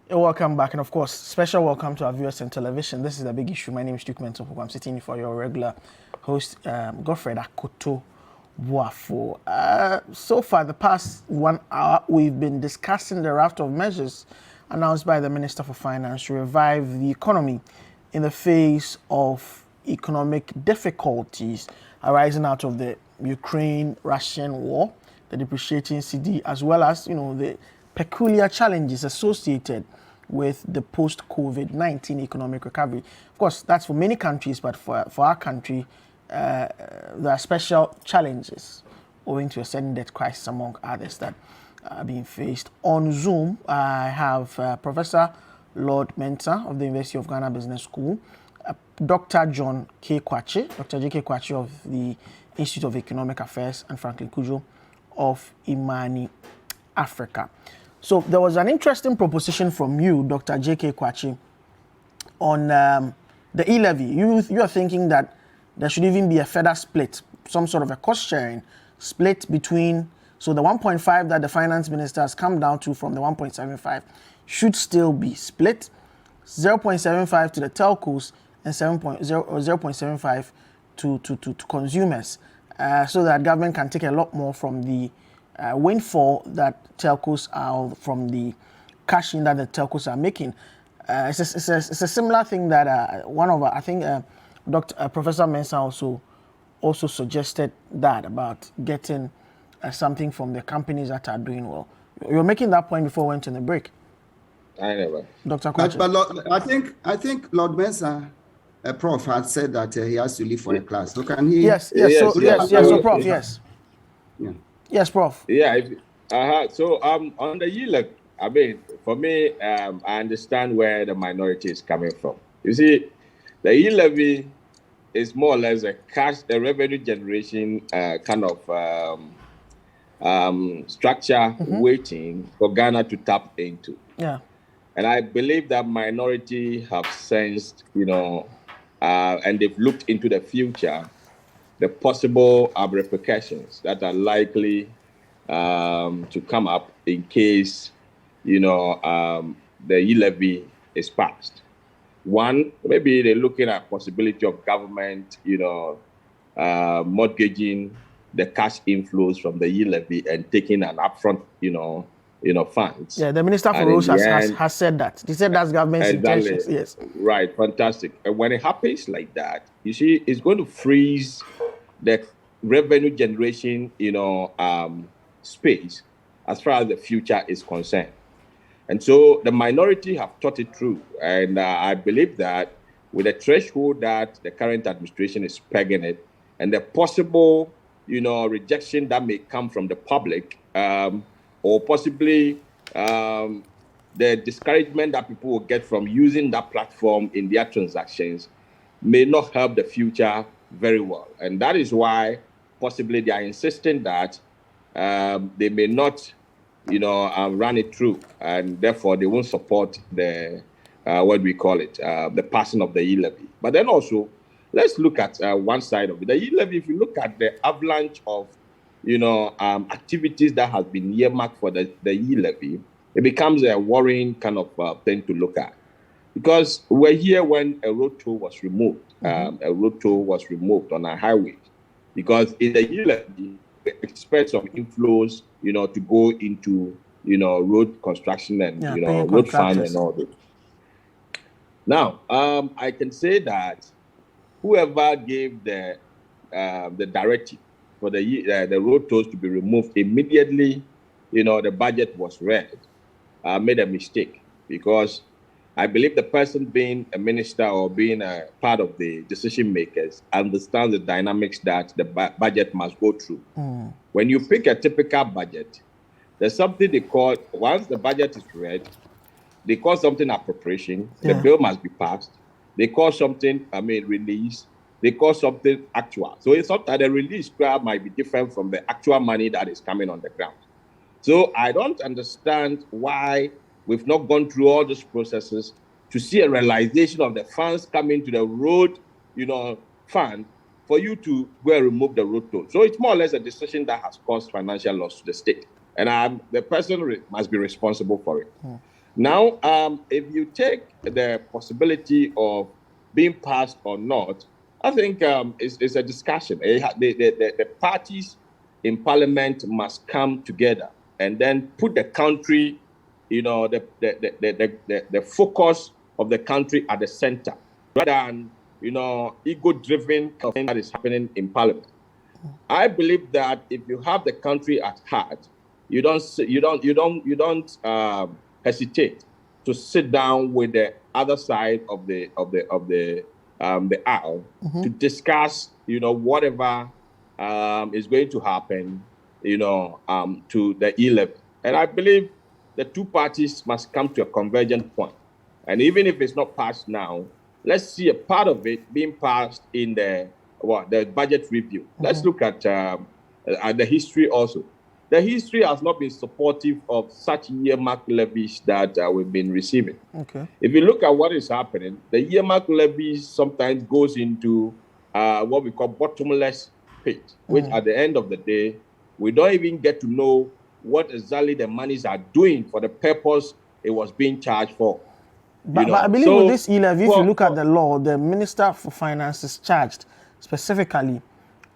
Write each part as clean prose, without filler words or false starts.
Welcome back, and of course, special welcome to our viewers on television. This is a big issue. My name is Duke Mentopo. I'm sitting in for your regular host, Godfred Akoto Boafo. So far, the past 1 hour, we've been discussing the raft of measures announced by the Minister for Finance to revive the economy in the face of economic difficulties arising out of the Ukraine-Russian war, the depreciating cedi, as well as the peculiar challenges associated with the post-COVID-19 economic recovery. Of course, that's for many countries, but for our country, there are special challenges owing to a sudden debt crisis, among others, that are being faced. On Zoom, I have Professor Lord Mensah of the University of Ghana Business School, Dr. John K. Kwache, Dr. J.K. Kwache of the Institute of Economic Affairs, and Franklin Kujo of Imani Africa. So there was an interesting proposition from you, Dr. J.K. Kwache, on the e-levy. You are thinking that there should even be a further split, some sort of a cost-sharing split between, so the 1.5 that the finance minister has come down to from the 1.75 should still be split, 0.75 to the telcos and 0.75 to consumers, so that government can take a lot more from the windfall that telcos are, from the cash in that the telcos are making. It's a similar thing that Professor Mensah also suggested that about getting something from the companies that are doing well. You were making that point before we went on the break. I never. Dr. Kwache. But I think Lord Mensah, Prof, had said that he has to leave for a class. So can he? Yes, so Prof, yes. Yeah. Yes, Prof. Yeah. So on the e-levy, I mean, for me, I understand where the minority is coming from. You see, the e-levy is more or less a revenue generation kind of structure waiting for Ghana to tap into. Yeah. And I believe that minority have sensed, and they've looked into the future, the possible repercussions that are likely to come up in case, the e-levy is passed. One, maybe they're looking at possibility of government, mortgaging the cash inflows from the e-levy and taking an upfront, funds. Yeah, the Minister for Roads has said that. He said that's government's intentions. Yes. Right, fantastic. And when it happens like that, you see, it's going to freeze the revenue generation, space as far as the future is concerned. And so the minority have thought it through. And I believe that with the threshold that the current administration is pegging it, and the possible, rejection that may come from the public, or possibly the discouragement that people will get from using that platform in their transactions, may not help the future very well. And that is why possibly they are insisting that they may not, run it through, and therefore they won't support the, the passing of the e-levy. But then also, let's look at one side of it. The e-levy, if you look at the avalanche of, activities that has been earmarked for the e-levy, it becomes a worrying kind of thing to look at. Because we're here when a road toll was removed. A road toll was removed on our highways. Because in the e-levy, we expect some inflows, to go into, road construction and, road fund and all that. Now, I can say that whoever gave the directive for the road tolls to be removed immediately, the budget was read, made a mistake, because I believe the person being a minister or being a part of the decision makers understands the dynamics that the budget must go through. When you pick a typical budget, there's something they call, once the budget is read, they call something appropriation. The bill must be passed. They call something, release. They call something actual. So it's not that the release might be different from the actual money that is coming on the ground. So I don't understand why we've not gone through all those processes to see a realization of the funds coming to the road, fund for you to go and remove the road toll. So it's more or less a decision that has caused financial loss to the state. And the person must be responsible for it. Now, if you take the possibility of being passed or not, I think it's a discussion. The parties in parliament must come together and then put the country, the focus of the country at the center, rather than, ego-driven thing that is happening in parliament. I believe that if you have the country at heart, you don't hesitate to sit down with the other side of the aisle to discuss, whatever is going to happen, to the E11. And I believe the two parties must come to a convergent point. And even if it's not passed now, let's see a part of it being passed in the budget review. Let's look at the history also. The history has not been supportive of such earmark levies that we've been receiving. Okay. If you look at what is happening, the earmark levies sometimes goes into what we call bottomless pit, which at the end of the day, we don't even get to know what exactly the monies are doing for the purpose it was being charged for. But I believe with this E-levy, if you look at the law, the Minister for Finance is charged specifically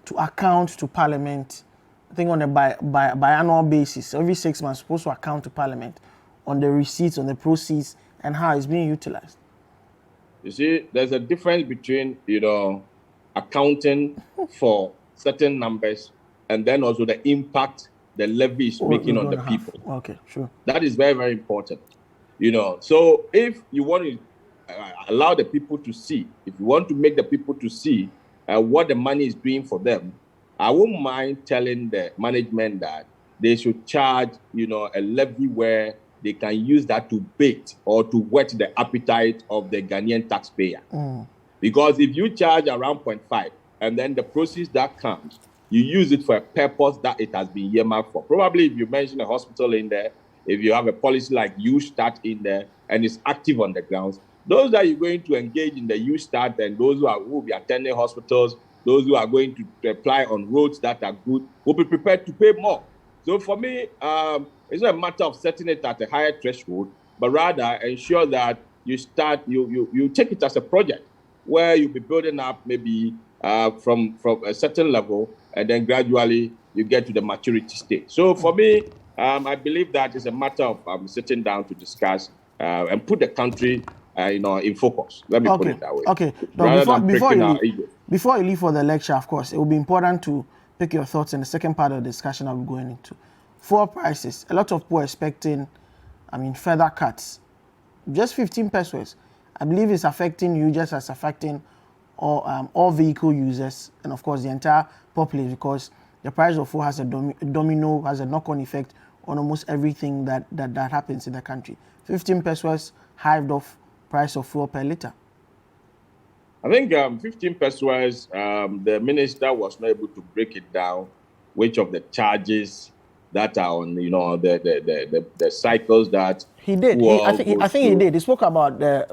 to account to Parliament, I think on a biannual basis. Every 6 months, supposed to account to Parliament on the receipts, on the proceeds, and how it's being utilized. You see, there's a difference between, accounting for certain numbers and then also the impact the levy is making on the people. Okay, sure. That is very, very important. So if you want to allow the people to see, if you want to make the people to see what the money is doing for them, I wouldn't mind telling the management that they should charge, a levy where they can use that to bait or to whet the appetite of the Ghanaian taxpayer. Because if you charge around 0.5 and then the proceeds that comes, you use it for a purpose that it has been earmarked for. Probably if you mention a hospital in there, if you have a policy like U-Start in there and it's active on the grounds, those that you're going to engage in the U-Start and those who will be attending hospitals, those who are going to apply on roads that are good, will be prepared to pay more. So for me, it's not a matter of setting it at a higher threshold, but rather ensure that you take it as a project where you'll be building up maybe from a certain level, and then gradually you get to the maturity stage. So for me, I believe that it's a matter of sitting down to discuss and put the country, in focus. Let me put it that way. Okay. Before you leave for the lecture, of course, it will be important to pick your thoughts in the second part of the discussion I'll be going into. Fuel prices. A lot of people are expecting, further cuts. Just 15 pesos. I believe it's affecting you just as affecting all vehicle users and, of course, the entire populace, because the price of fuel has a domino, has a knock-on effect on almost everything that happens in the country. 15 pesos hived off price of fuel per liter. I think 15 pesos, the minister was not able to break it down, which of the charges that are on, the cycles that he did. I think he did. He spoke about the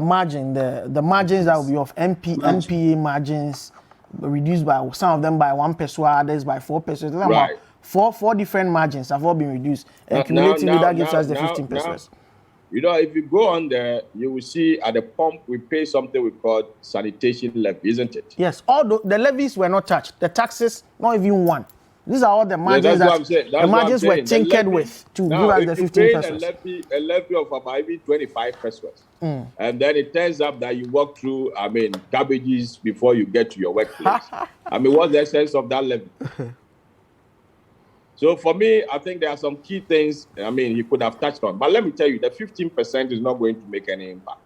margin, the margins that will be of NPA margins reduced by some of them by 1 peso, others by 4 pesos. Right. Four different margins have all been reduced, and cumulatively that gives us the 15 pesos. If you go on there, you will see at the pump we pay something we call sanitation levy, isn't it? Yes, all the levies were not touched. The taxes, not even one. These are all the margins the margins were tinkered with to give us the 15 pesos. A levy of about even 25 pesos. And then it turns up that you walk through, cabbages before you get to your workplace. What's the essence of that levy? So for me, I think there are some key things, he could have touched on. But let me tell you, the 15% is not going to make any impact.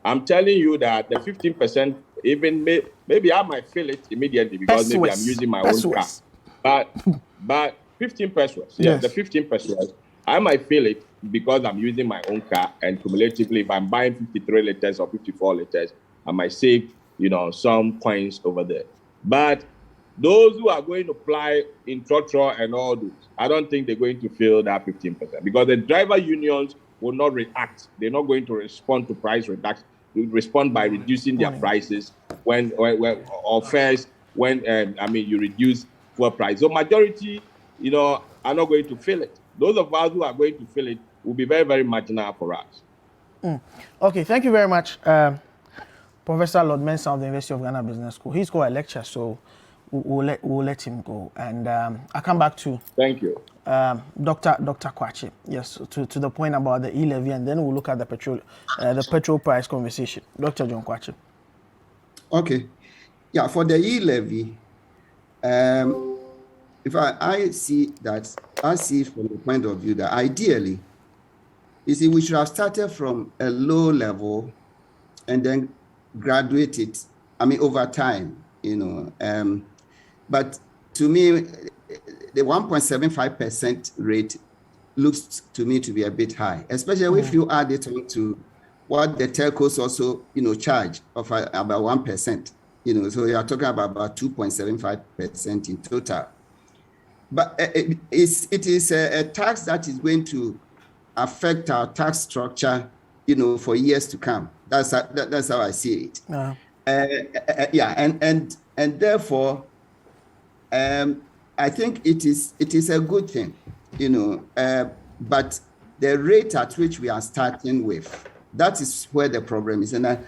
I'm telling you that the 15%, even maybe I might feel it immediately because maybe I'm using my own car. But 15 pesos, yes, the 15 pesos, I might feel it because I'm using my own car, and cumulatively, if I'm buying 53 liters or 54 liters, I might save, some coins over there. But those who are going to apply in trotro and all those, I don't think they're going to feel that 15% because the driver unions will not react. They're not going to respond to price reduction. They will respond by reducing their prices when you reduce fuel price. So majority, are not going to feel it. Those of us who are going to feel it will be very, very marginal for us. Okay, thank you very much, Professor Lord Mensah of the University of Ghana Business School. He's got a lecture, so we'll let him go. And I'll come back to Thank you. Dr. Kwakye. Yes, to the point about the e-levy, and then we'll look at the petrol price conversation. Dr. John Kwakye. Okay. Yeah, for the e-levy, if I see from the point of view that ideally, you see, we should have started from a low level and then graduate it, over time, but to me, the 1.75% rate looks to me to be a bit high, especially if you add it on to what the telcos also, charge of about 1%, so you are talking about 2.75% in total. But it is a tax that is going to affect our tax structure, for years to come. That's how I see it. And therefore, I think it is a good thing, but the rate at which we are starting with, that is where the problem is. And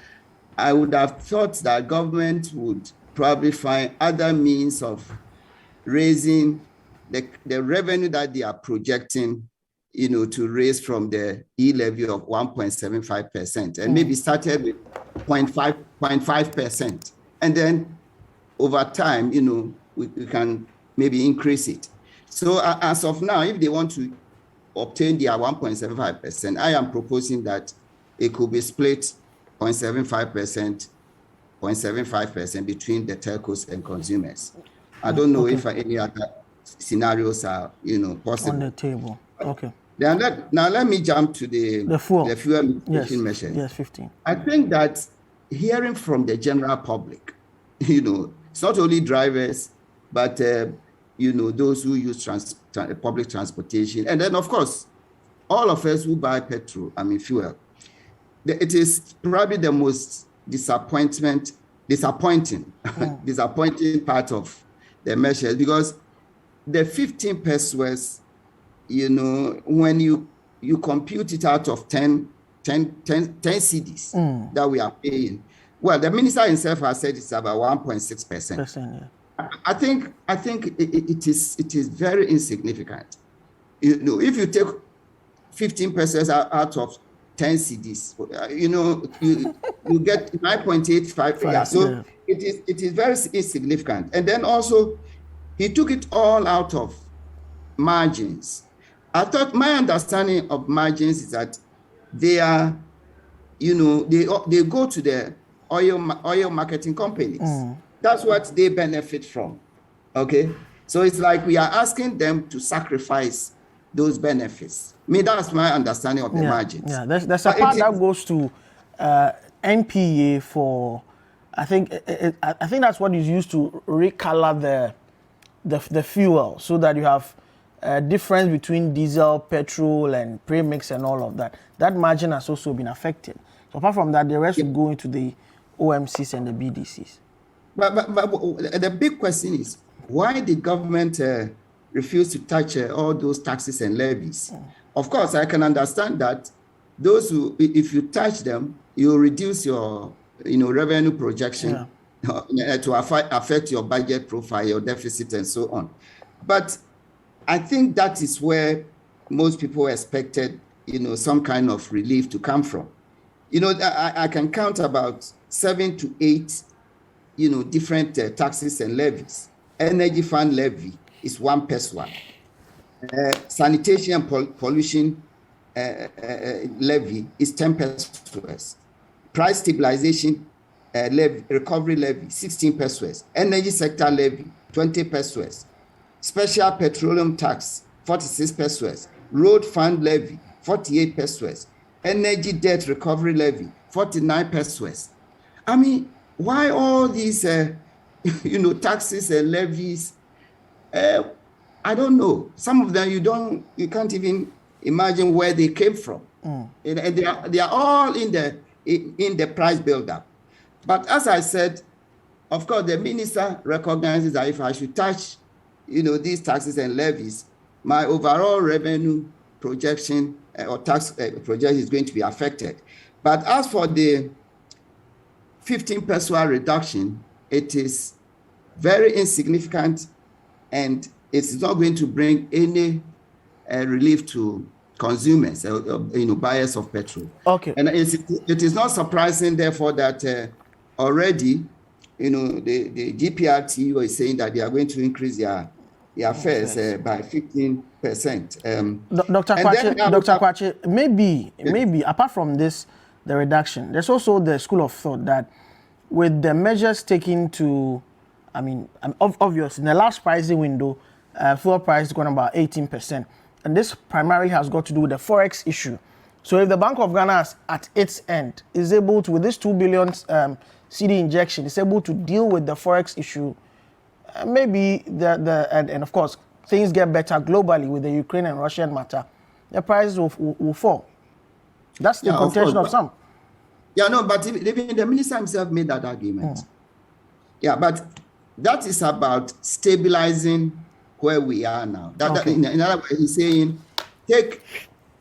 I would have thought that government would probably find other means of raising the revenue that they are projecting, to raise from the e-levy of 1.75%, and maybe started with 0.5%. And then over time, we can maybe increase it. So as of now, if they want to obtain their 1.75%, I am proposing that it could be split 0.75% between the telcos and consumers. I don't know if any other scenarios are, possible. On the table. Okay. Now let me jump to the fuel mitigation measures. Yes, 15. I think that hearing from the general public, it's not only drivers, but those who use public transportation, and then of course, all of us who buy petrol, fuel. It is probably the most disappointing part of the measures, because the 15 pesos, when you compute it out of 10 cedis that we are paying, well, the minister himself has said it's about 1.6%. I think it is very insignificant. If you take 15 pesos out of 10 cedis, you get 9.85. Yeah, so it is very insignificant. And then also, he took it all out of margins. I thought my understanding of margins is that they are, they go to the oil marketing companies. That's what they benefit from. Okay, so it's like we are asking them to sacrifice those benefits. That's my understanding of the margins. Yeah, there's a part that goes to NPA for. I think that's what is used to recolor the fuel, so that you have a difference between diesel, petrol, and premix and all of that. That margin has also been affected. So apart from that, the rest will go into the OMCs and the BDCs. But the big question is, why the government refuse to touch all those taxes and levies? Of course, I can understand that those who, if you touch them, you reduce your revenue projection to affect your budget profile, your deficit, and so on. But I think that is where most people expected, some kind of relief to come from. I can count about 7 to 8, different taxes and levies. Energy fund levy is 1 peso. Sanitation and pollution levy is 10 pesos. Price stabilization levy, recovery levy, 16 pesos. Energy sector levy, 20 pesos. Special petroleum tax, 46 pesos. Road fund levy, 48 pesos. Energy debt recovery levy, 49 pesos. Why all these, taxes and levies? I don't know. Some of them you can't even imagine where they came from. And they are all in the price buildup. But as I said, of course, the minister recognizes that if I should touch, these taxes and levies, my overall revenue projection or tax projection is going to be affected. But as for the 15 peso reduction, it is very insignificant, and it's not going to bring any relief to consumers, buyers of petrol. Okay. And it is not surprising, therefore, that already, the GPRT is saying that they are going to increase their fares by 15%. Dr. Kwakye, maybe apart from this, the reduction, there's also the school of thought that with the measures taken to, obviously, in the last pricing window, fuel price is going about 18%. And this primarily has got to do with the Forex issue. So if the Bank of Ghana at its end is able to, with this 2 billion CD injection, is able to deal with the Forex issue, maybe and of course, things get better globally with the Ukraine and Russian matter, the prices will fall. That's the contention of some. Yeah, no, but even the minister himself made that argument. Yeah, but that is about stabilizing where we are now. In other words, he's saying, take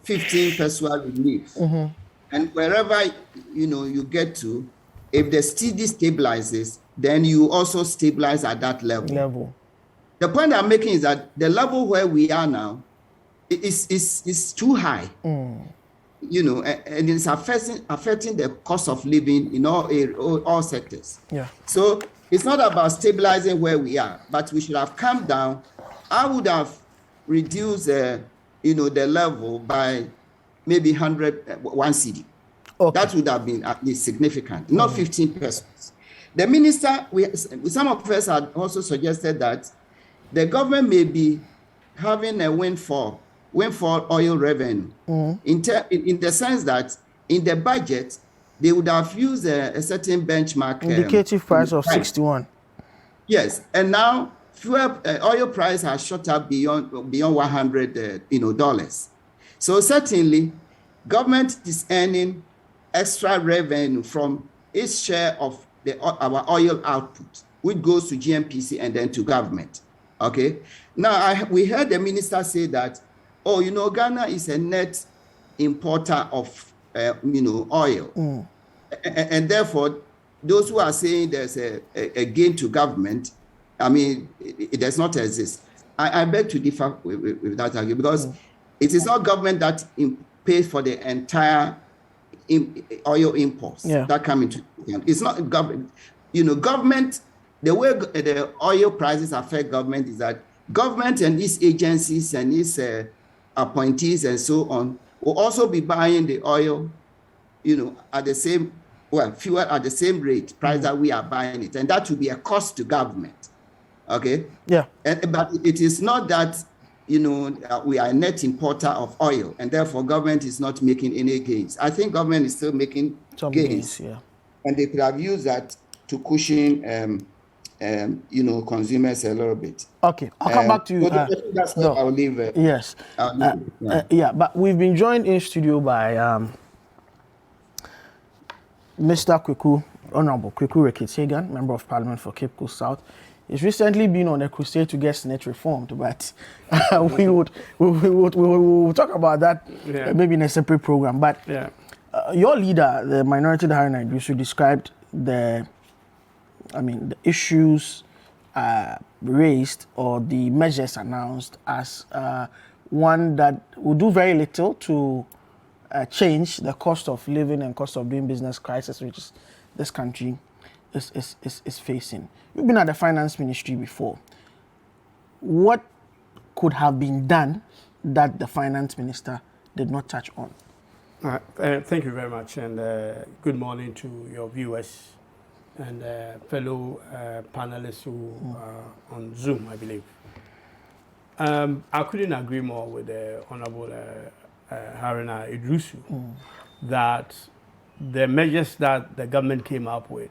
15 peso relief, and wherever you get to, if the CD stabilizes, then you also stabilize at that level. The point I'm making is that the level where we are now is too high. And it's affecting the cost of living in all sectors. Yeah. So it's not about stabilizing where we are, but we should have come down. I would have reduced, the level by maybe 1 CD. Okay. That would have been at least significant, not 15 pesos. The minister, some of us had also suggested that the government may be having a windfall oil revenue, in the sense that in the budget, they would have used a certain benchmark. Indicative price of 61. Yes, and now oil price has shot up beyond $100 dollars. So certainly, government is earning extra revenue from its share of our oil output, which goes to GNPC and then to government. Okay. Now we heard the minister say that, Ghana is a net importer of oil, and therefore those who are saying there's a gain to government, it does not exist. I beg to differ with that argument, because it is not government that pays for the entire oil imports that come into. It's not government. Government, the way the oil prices affect government is that government and its agencies and its appointees and so on will also be buying the oil, at the same, fuel at the same rate price that we are buying it, and that will be a cost to government. Okay. Yeah. But it is not that we are a net importer of oil, and therefore government is not making any gains. I think government is still making some gains. Yeah. And they could have used that to cushion, consumers a little bit. Okay, I'll come back to you. I'll leave. Yes. But we've been joined in studio by Mr. Kweku, Honorable Kweku Rekitseghan, Member of Parliament for Cape Coast South. He's recently been on a crusade to get Senate reformed, but we will talk about that maybe in a separate program. But your leader, the Minority Leader Haruna Iddrisu, described the issues raised or the measures announced as one that will do very little to change the cost of living and cost of doing business crisis which this country is facing. You've been at the finance ministry before. What could have been done that the finance minister did not touch on? Thank you very much, and good morning to your viewers and fellow panelists who are on Zoom, I believe. I couldn't agree more with the Honorable Haruna Iddrisu that the measures that the government came up with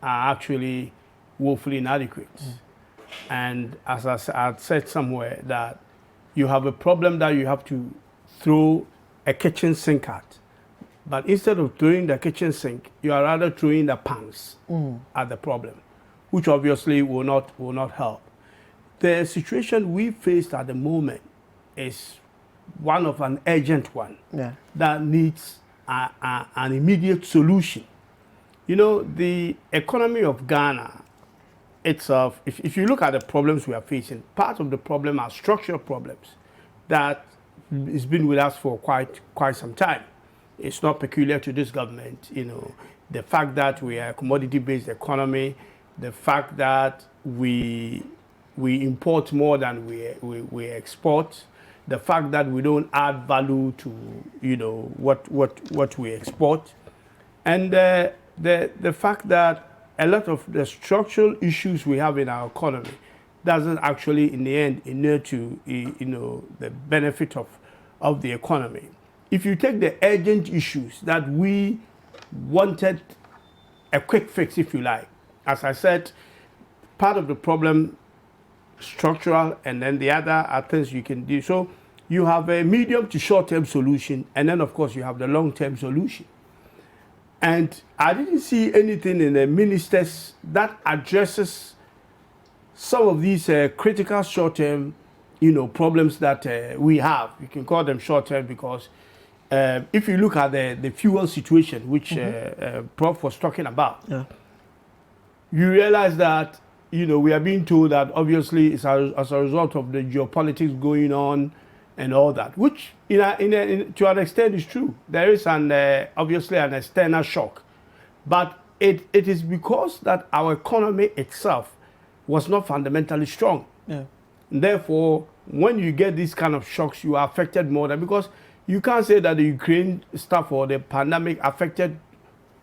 are actually woefully inadequate. And as I said somewhere, that you have a problem that you have to throw a kitchen sink at. But instead of throwing the kitchen sink, you are rather throwing the pans at the problem, which obviously will not help. The situation we faced at the moment is one of an urgent one Yeah. that needs an immediate solution. You know, the economy of Ghana itself, if you look at the problems we are facing, part of the problem are structural problems that has been with us for quite some time. It's not peculiar to this government. You know, the fact that we are a commodity-based economy, the fact that we import more than we export, the fact that we don't add value to, you know, what we export, and the fact that a lot of the structural issues we have in our economy doesn't actually, in the end, inure to, you know, the benefit of the economy. If you take the urgent issues that we wanted a quick fix, if you like, as I said, part of the problem structural, and then the other are things you can do. So you have a medium to short-term solution, and then of course you have the long-term solution. And I didn't see anything in the ministers that addresses some of these critical short-term, you know, problems that we have. You can call them short-term because if you look at the fuel situation, which Prof was talking about, Yeah. you realize that, you know, we are being told that obviously it's as a result of the geopolitics going on and all that, which to an extent is true. There is obviously an external shock, but it is because that our economy itself was not fundamentally strong. Yeah. Therefore, when you get these kind of shocks, you are affected more than, because you can't say that the Ukraine stuff or the pandemic affected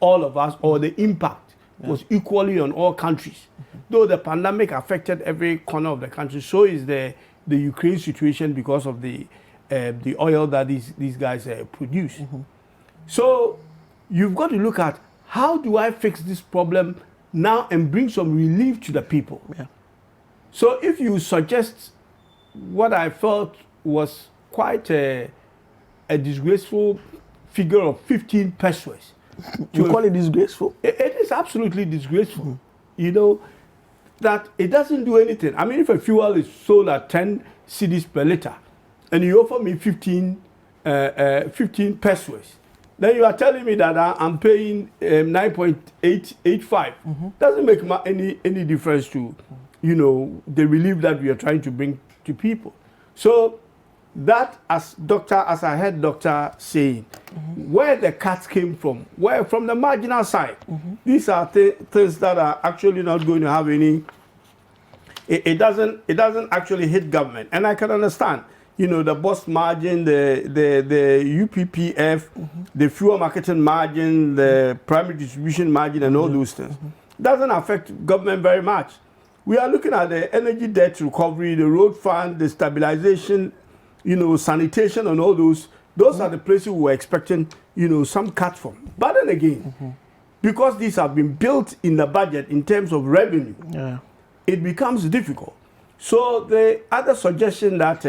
all of us, or the impact was equally on all countries. Though the pandemic affected every corner of the country, so is the Ukraine situation because of the oil that these guys produce. So you've got to look at, how do I fix this problem now and bring some relief to the people? Yeah. So if you suggest what I felt was quite a disgraceful figure of 15 pesos. You call it disgraceful? It is absolutely disgraceful. You know, that it doesn't do anything. I mean, if a fuel is sold at 10 cedis per liter, and you offer me 15 pesos, then you are telling me that I'm paying 9.885. Doesn't make any difference to, you know, the relief that we are trying to bring to people. So that, as I heard Doctor saying, where the cuts came from, where from the marginal side, these are things that are actually not going to have any. It doesn't actually hit government, and I can understand. You know, the bus margin, the UPPF, the fuel marketing margin, the primary distribution margin, and all those things doesn't affect government very much. We are looking at the energy debt recovery, the road fund, the stabilization, you know, sanitation, and all those. Those are the places we were expecting, you know, some cuts from. But then again, because these have been built in the budget in terms of revenue, it becomes difficult. So the other suggestion that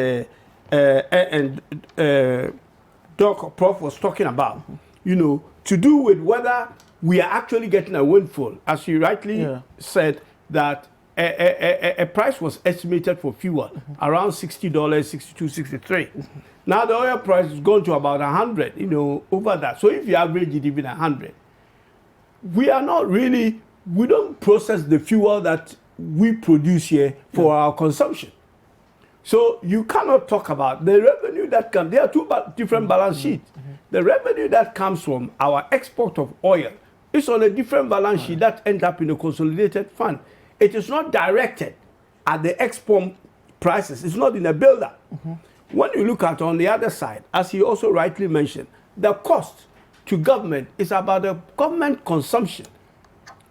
Doc Prof was talking about, you know, to do with whether we are actually getting a windfall, as you rightly said, that a price was estimated for fuel around $60, 62, 63. Now the oil price is going to about 100, you know, over that. So if you average it even 100, we are not really, we don't process the fuel that we produce here for our consumption. So you cannot talk about the revenue that comes. There are two different balance sheets. The revenue that comes from our export of oil is on a different balance sheet that ends up in a consolidated fund. It is not directed at the export prices. It's not in a build-up. When you look at on the other side, as he also rightly mentioned, the cost to government is about the government consumption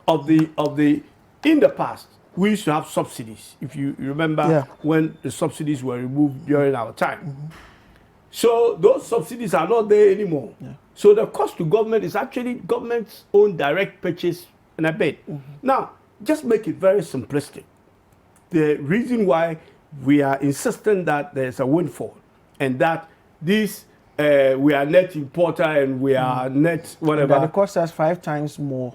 of the. In the past, we used to have subsidies. If you remember when the subsidies were removed during our time. So those subsidies are not there anymore. So the cost to government is actually government's own direct purchase and a bit. Now, just make it very simplistic. The reason why we are insisting that there's a windfall and that this we are net importer and we are net whatever. That it costs us 5 times more.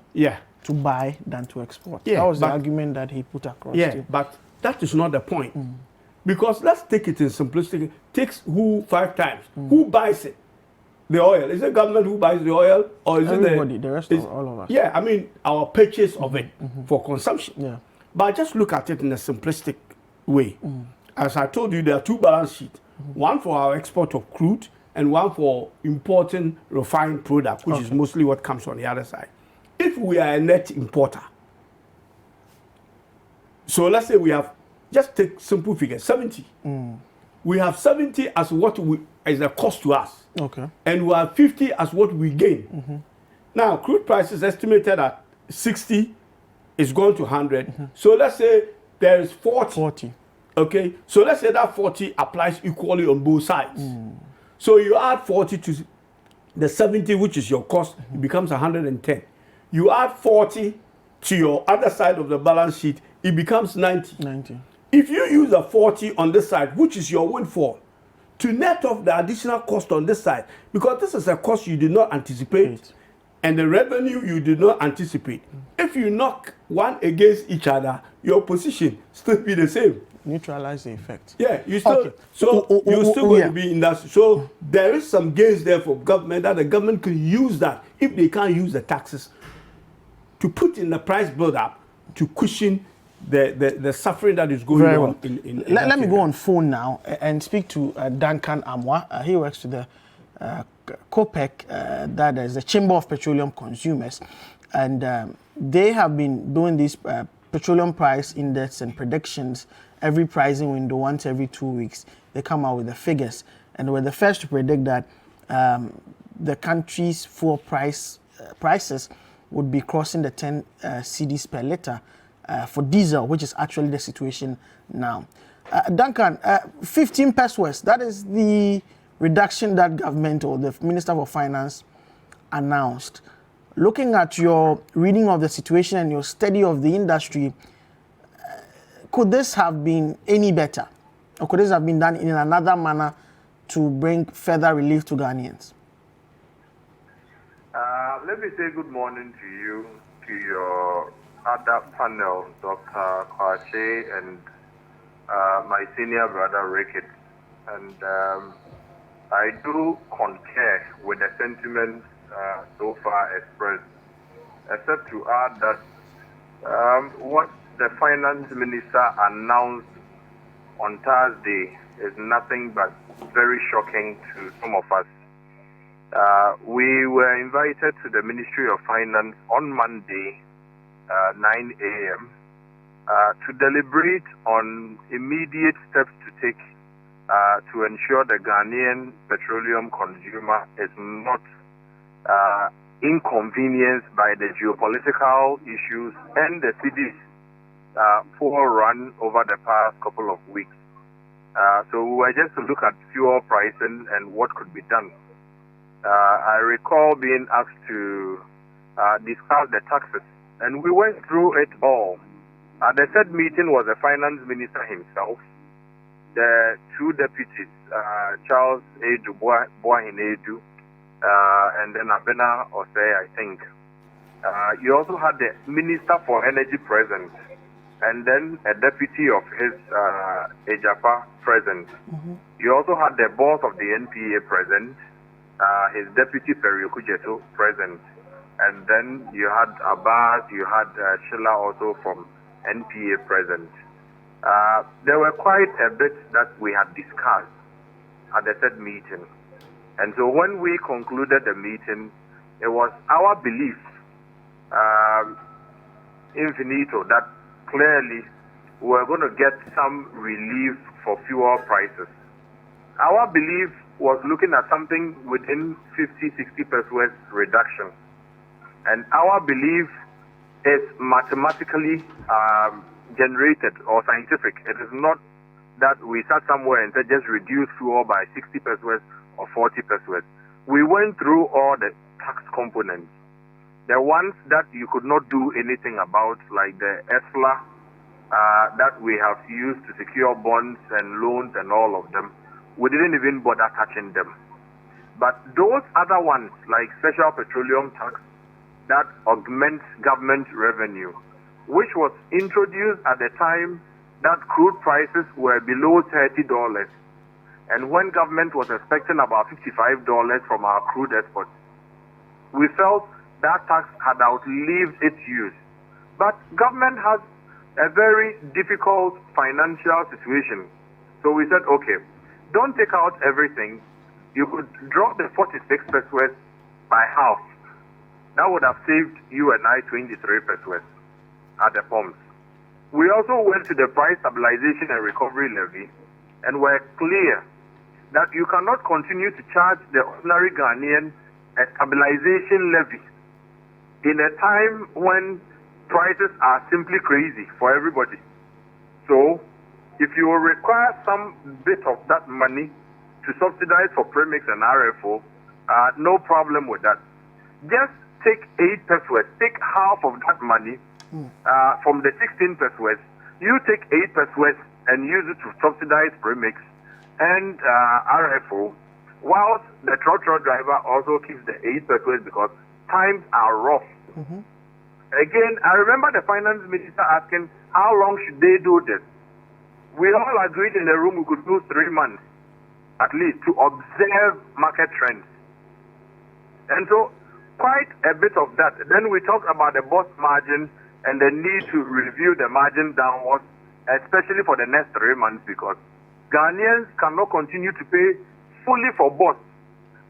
To buy than to export. That was the argument that he put across. But that is not the point. Because let's take it in simplistic. Takes who 5 times? Who buys it? The oil. Is it government who buys the oil, or is Everybody, it the rest of all of us? Yeah, I mean our purchase of it for consumption. Yeah. But just look at it in a simplistic way. As I told you, there are 2 balance sheets. One for our export of crude and one for importing refined product, which is mostly what comes on the other side. If we are a net importer, so let's say we have, just take simple figure, 70. We have 70 as what is the cost to us. Okay. And we have 50 as what we gain. Now, crude price is estimated at 60, is going to 100. So let's say there is 40. Okay, so let's say that 40 applies equally on both sides. So you add 40 to the 70, which is your cost, it becomes 110. You add 40 to your other side of the balance sheet, it becomes 90. If you use a 40 on this side, which is your windfall, to net off the additional cost on this side, because this is a cost you did not anticipate, and the revenue you did not anticipate. If you knock one against each other, your position still be the same. Neutralize the effect. Yeah, you still you're still going to be in that. So there is some gains there for government that the government can use that if they can't use the taxes to put in the price build up to cushion the suffering that is going on. Let me go on phone now and speak to Duncan Amwa. He works with the COPEC, that is the Chamber of Petroleum Consumers, and they have been doing this petroleum price index and predictions every pricing window, once every 2 weeks. They come out with the figures, and they were the first to predict that the country's fuel prices would be crossing the 10 cedis per litre for diesel, which is actually the situation now. Duncan, 15 pesos, that is the reduction that government or the Minister for Finance announced. Looking at your reading of the situation and your study of the industry, could this have been any better? Or could this have been done in another manner to bring further relief to Ghanaians? Let me say good morning to you, to your other panel, Dr. Kwache, and my senior brother, Rickett. And I do concur with the sentiments so far expressed, except to add that what the finance minister announced on Thursday is nothing but very shocking to some of us. We were invited to the Ministry of Finance on Monday, 9 a.m., to deliberate on immediate steps to take to ensure the Ghanaian petroleum consumer is not inconvenienced by the geopolitical issues and the city's poor run over the past couple of weeks. So we were just to look at fuel pricing and what could be done. I recall being asked to discuss the taxes, and we went through it all. The third meeting was the finance minister himself, the 2 deputies, Charles Edu Boahinedu, and then Abena Osei, I think. You also had the Minister for Energy present, and then a deputy of his, Ejapa, present. You also had the boss of the NPA present, his deputy Ferioku Jeto present, and then you had Abbas, you had Sheila also from NPA present. There were quite a bit that we had discussed at the third meeting. And so when we concluded the meeting, it was our belief, infinito, that clearly we were going to get some relief for fuel prices. Our belief was looking at something within 50-60 pesos reduction. And our belief is mathematically generated or scientific. It is not that we sat somewhere and said just reduce fuel by 60 pesos or 40 pesos. We went through all the tax components. The ones that you could not do anything about, like the ESLA that we have used to secure bonds and loans and all of them, we didn't even bother touching them. But those other ones, like special petroleum tax, that augments government revenue, which was introduced at the time that crude prices were below $30, and when government was expecting about $55 from our crude exports, we felt that tax had outlived its use. But government has a very difficult financial situation. So we said, okay, don't take out everything. You could drop the 46 pesos by half. That would have saved you and I 23 pesos at the pumps. We also went to the price stabilization and recovery levy and were clear that you cannot continue to charge the ordinary Ghanaian a stabilization levy in a time when prices are simply crazy for everybody. So, if you require some bit of that money to subsidize for premix and RFO, no problem with that. Just take 8 pesos, take half of that money from the 16 pesos. You take 8 pesos and use it to subsidize premix and RFO, whilst the trotro driver also keeps the 8 pesos because times are rough. Again, I remember the finance minister asking, how long should they do this? We all agreed in the room we could do 3 months, at least, to observe market trends. And so, quite a bit of that. Then we talked about the boss margin and the need to review the margin downwards, especially for the next 3 months, because Ghanaians cannot continue to pay fully for boss,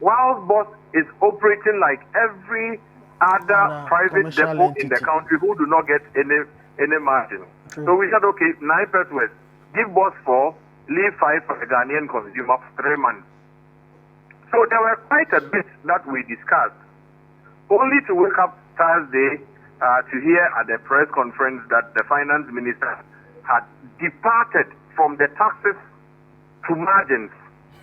while boss is operating like every other private depot in the country who do not get any margin. True. So we said, okay, 9 pesos, give boss 4, leave 5 for the Ghanaian consumer for 3 months. So there were quite a bit that we discussed, only to wake up Thursday to hear at the press conference that the finance minister had departed from the taxes to margins.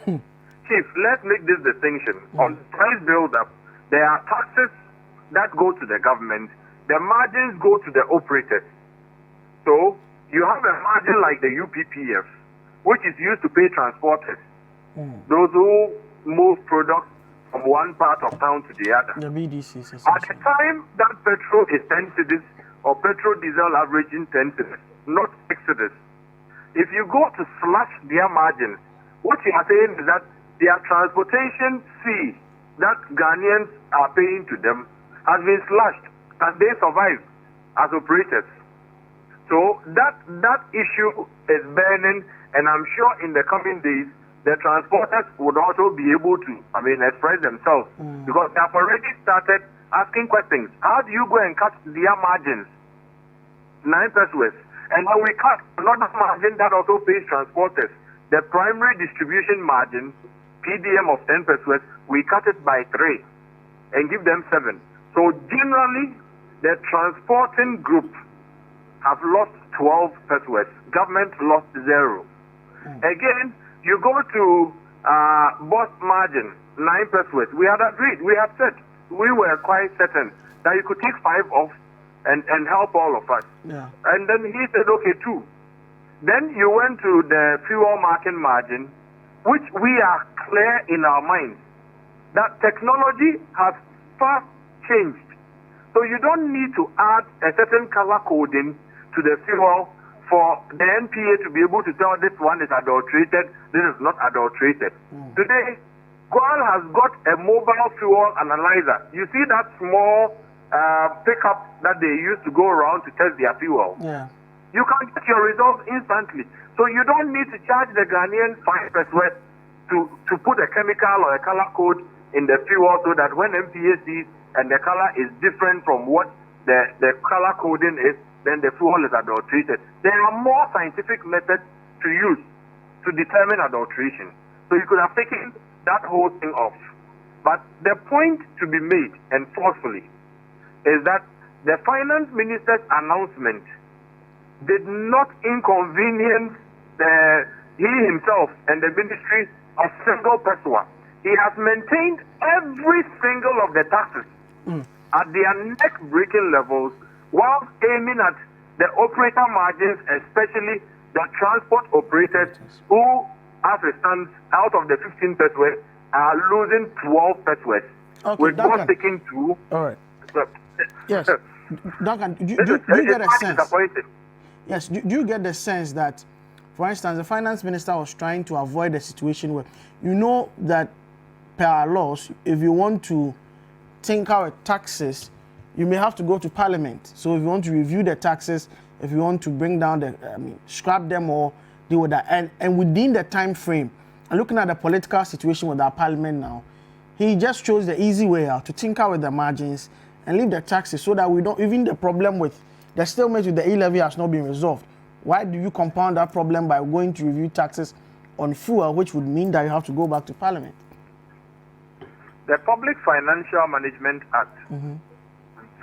Chief, let's make this distinction. On price build-up, there are taxes that go to the government. The margins go to the operators. So you have a margin like the UPPF, which is used to pay transporters, those who move products from one part of town to the other. The BDCs. At the time that petrol is 10 cedis or petrol diesel averaging 10 cedis, not 6 cedis, if you go to slash their margins, what you are saying is that their transportation fee that Ghanaians are paying to them has been slashed and they survive as operators. So that issue is burning, and I'm sure in the coming days the transporters would also be able to, express themselves because they have already started asking questions. How do you go and cut their margins? 9 pesos. And when we cut another margin that also pays transporters, the primary distribution margin, PDM of 10 pesos, we cut it by 3 and give them 7. So generally, the transporting group have lost 12 pesos. Government lost 0. Again, you go to boss margin, 9 pesos. We had agreed. We had said we were quite certain that you could take 5 off and help all of us. Yeah. And then he said, okay, 2. Then you went to the fuel market margin, which we are clear in our minds that technology has fast changed. So you don't need to add a certain color coding to the fuel for the NPA to be able to tell this one is adulterated, this is not adulterated. Today, GOIL has got a mobile fuel analyzer. You see that small pickup that they use to go around to test their fuel. Yeah. You can get your results instantly. So you don't need to charge the Ghanaian 5 pesos to put a chemical or a color code in the fuel so that when NPA sees and the color is different from what the color coding is, then the fuel is adulterated. There are more scientific methods to use to determine adulteration. So you could have taken that whole thing off. But the point to be made, and forcefully, is that the finance minister's announcement did not inconvenience he himself and the ministry a single person. He has maintained every single of the taxes at their neck-breaking levels, while aiming at the operator margins, especially the transport operators who, as it stands, out of the 15 pesos, are losing 12 pesos. Okay, with Duncan. both sticking to. All right. Yes. Duncan, do you It's get a quite sense? disappointing. Yes. Do you get the sense that, for instance, the finance minister was trying to avoid a situation where you know that per our laws, if you want to tinker with taxes, you may have to go to Parliament. So if you want to review the taxes, if you want to bring down the, scrap them or deal with that, and within the time frame, and looking at the political situation with our Parliament now, he just chose the easy way out to tinker with the margins and leave the taxes so that we don't, even the problem with the stalemate with the e-levy has not been resolved. Why do you compound that problem by going to review taxes on fuel, which would mean that you have to go back to Parliament? The Public Financial Management Act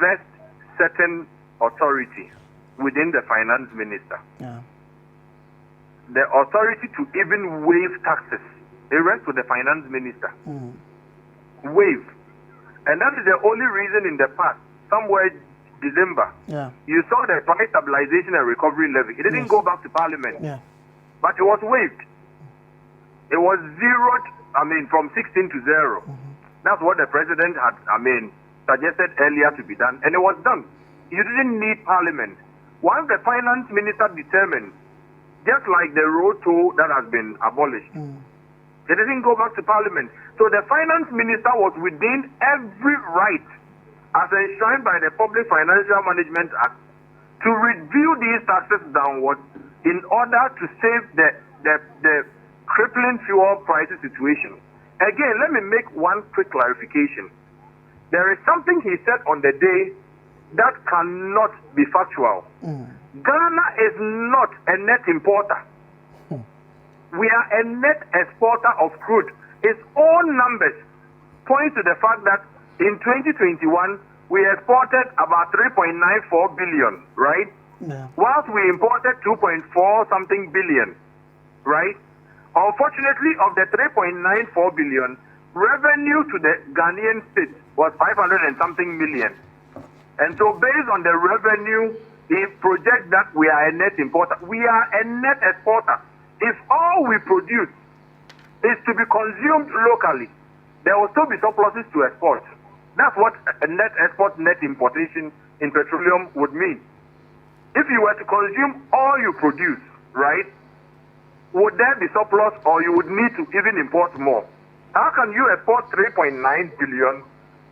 vests certain authority within the finance minister. Yeah. The authority to even waive taxes, it rests with the finance minister. Waive. And that is the only reason in the past, somewhere December, you saw the price stabilization and recovery levy. It didn't go back to Parliament, but it was waived. It was zeroed, from 16 to 0. That's what the president had, suggested earlier to be done, and it was done. You didn't need Parliament. Once the finance minister determined, just like the road toll that has been abolished, it didn't go back to Parliament. So the finance minister was within every right, as enshrined by the Public Financial Management Act, to review these taxes downward in order to save the crippling fuel prices situation. Again, let me make one quick clarification. There is something he said on the day that cannot be factual. Ghana is not a net importer. We are a net exporter of crude. Its own numbers point to the fact that in 2021, we exported about 3.94 billion, right? Whilst we imported 2.4 something billion, right? Unfortunately, of the 3.94 billion, revenue to the Ghanaian state was 500 and something million. And so based on the revenue, they project that we are a net importer. We are a net exporter. If all we produce is to be consumed locally, there will still be surpluses to export. That's what a net export, net importation in petroleum would mean. If you were to consume all you produce, right, would there be surplus, or you would need to even import more? How can you export 3.9 billion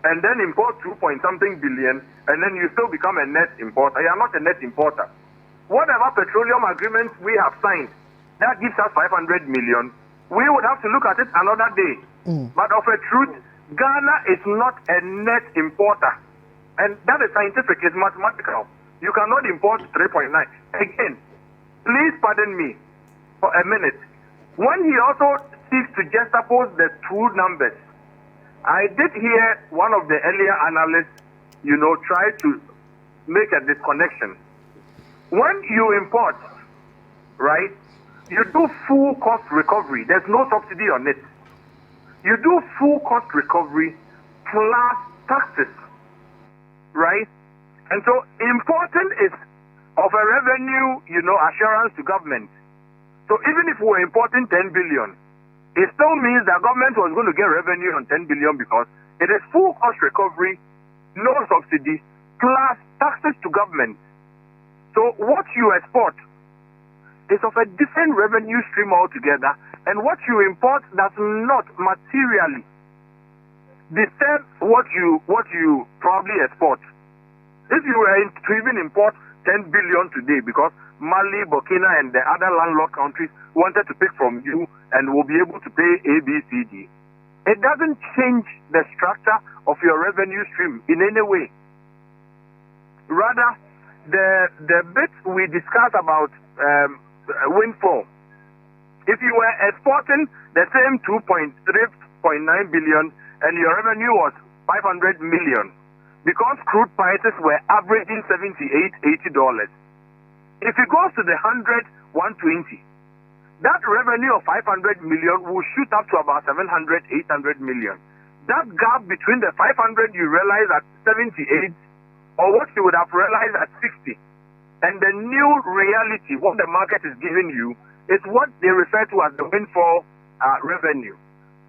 and then import 2-point-something billion, and then you still become a net importer? You are not a net importer. Whatever petroleum agreements we have signed, that gives us 500 million. We would have to look at it another day. But of a truth, Ghana is not a net importer. And that is scientific, it's mathematical. You cannot import 3.9. Again, please pardon me for a minute. When he also seeks to juxtapose the two numbers, I did hear one of the earlier analysts, try to make a disconnection. When you import, right, you do full cost recovery. There's no subsidy on it. You do full cost recovery plus taxes, right? And so importing is of a revenue, assurance to government. So even if we're importing 10 billion, it still means that government was going to get revenue on 10 billion because it is full cost recovery, no subsidy, plus taxes to government. So what you export is of a different revenue stream altogether, and what you import does not materially disturb what you probably export. If you were to even import 10 billion today because Mali, Burkina, and the other landlocked countries wanted to pick from you and will be able to pay A, B, C, D, it doesn't change the structure of your revenue stream in any way. Rather, the bit we discussed about windfall, if you were exporting the same 2.3.9 billion and your revenue was 500 million, because crude prices were averaging $78, $80, if it goes to the 100, 120, that revenue of 500 million will shoot up to about 700, 800 million. That gap between the 500 you realize at 78 or what you would have realized at 60 and the new reality, what the market is giving you, is what they refer to as the windfall revenue.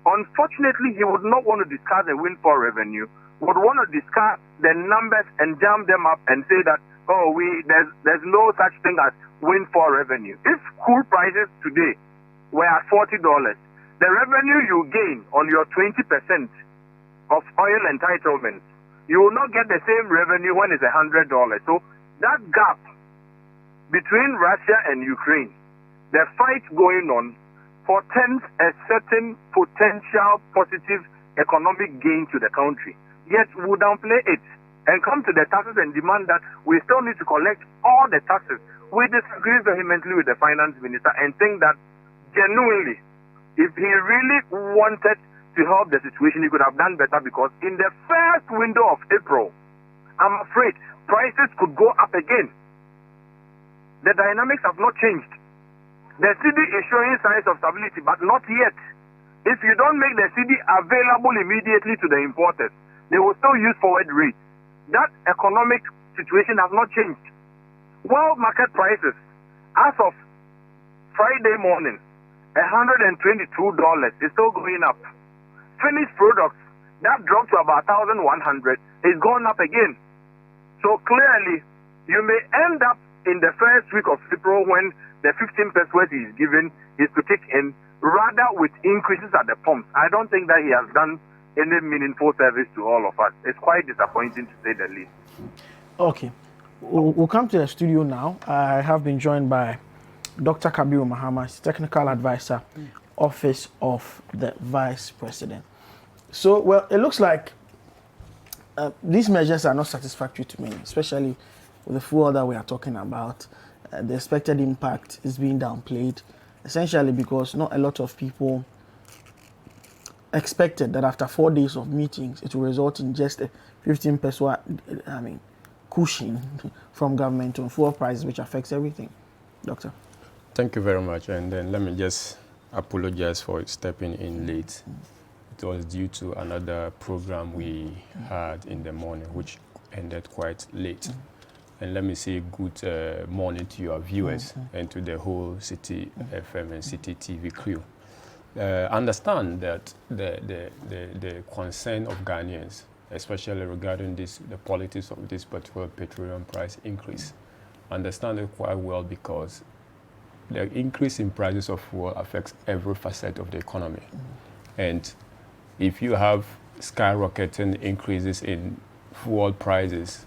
Unfortunately, he would not want to discuss the windfall revenue, would want to discuss the numbers and jam them up and say that oh, there's no such thing as windfall revenue. If crude prices today were at $40, the revenue you gain on your 20% of oil entitlements, you will not get the same revenue when it's $100. So that gap between Russia and Ukraine, the fight going on, portends a certain potential positive economic gain to the country. Yet we downplay it and come to the taxes and demand that we still need to collect all the taxes. We disagree vehemently with the finance minister and think that genuinely, if he really wanted to help the situation, he could have done better, because in the first window of April, I'm afraid prices could go up again. The dynamics have not changed. The CD is showing signs of stability, but not yet. If you don't make the CD available immediately to the importers, they will still use forward rates. That economic situation has not changed. World market prices, as of Friday morning, $122 is still going up. Finished products, that dropped to about 1,100, is going up again. So clearly, you may end up in the first week of April, when the 15 pesos he is given is to kick in, rather with increases at the pumps. I don't think that he has done any meaningful service to all of us. It's quite disappointing, to say the least. Okay, we'll come to the studio now. I have been joined by Dr. Kabiru Mahama, Technical Advisor, Office of the Vice President. So, well, it looks like these measures are not satisfactory to me, especially with the fuel that we are talking about. The expected impact is being downplayed, essentially because not a lot of people expected that after 4 days of meetings, it will result in just a 15 peso, cushion from government on fuel prices, which affects everything. Doctor. Thank you very much. And then let me just apologize for stepping in late. It was due to another program we had in the morning, which ended quite late. And let me say good morning to your viewers and to the whole City FM and City TV crew. Understand that the concern of Ghanaians, especially regarding the politics of this particular petroleum price increase, understand it quite well, because the increase in prices of fuel affects every facet of the economy. And if you have skyrocketing increases in fuel prices,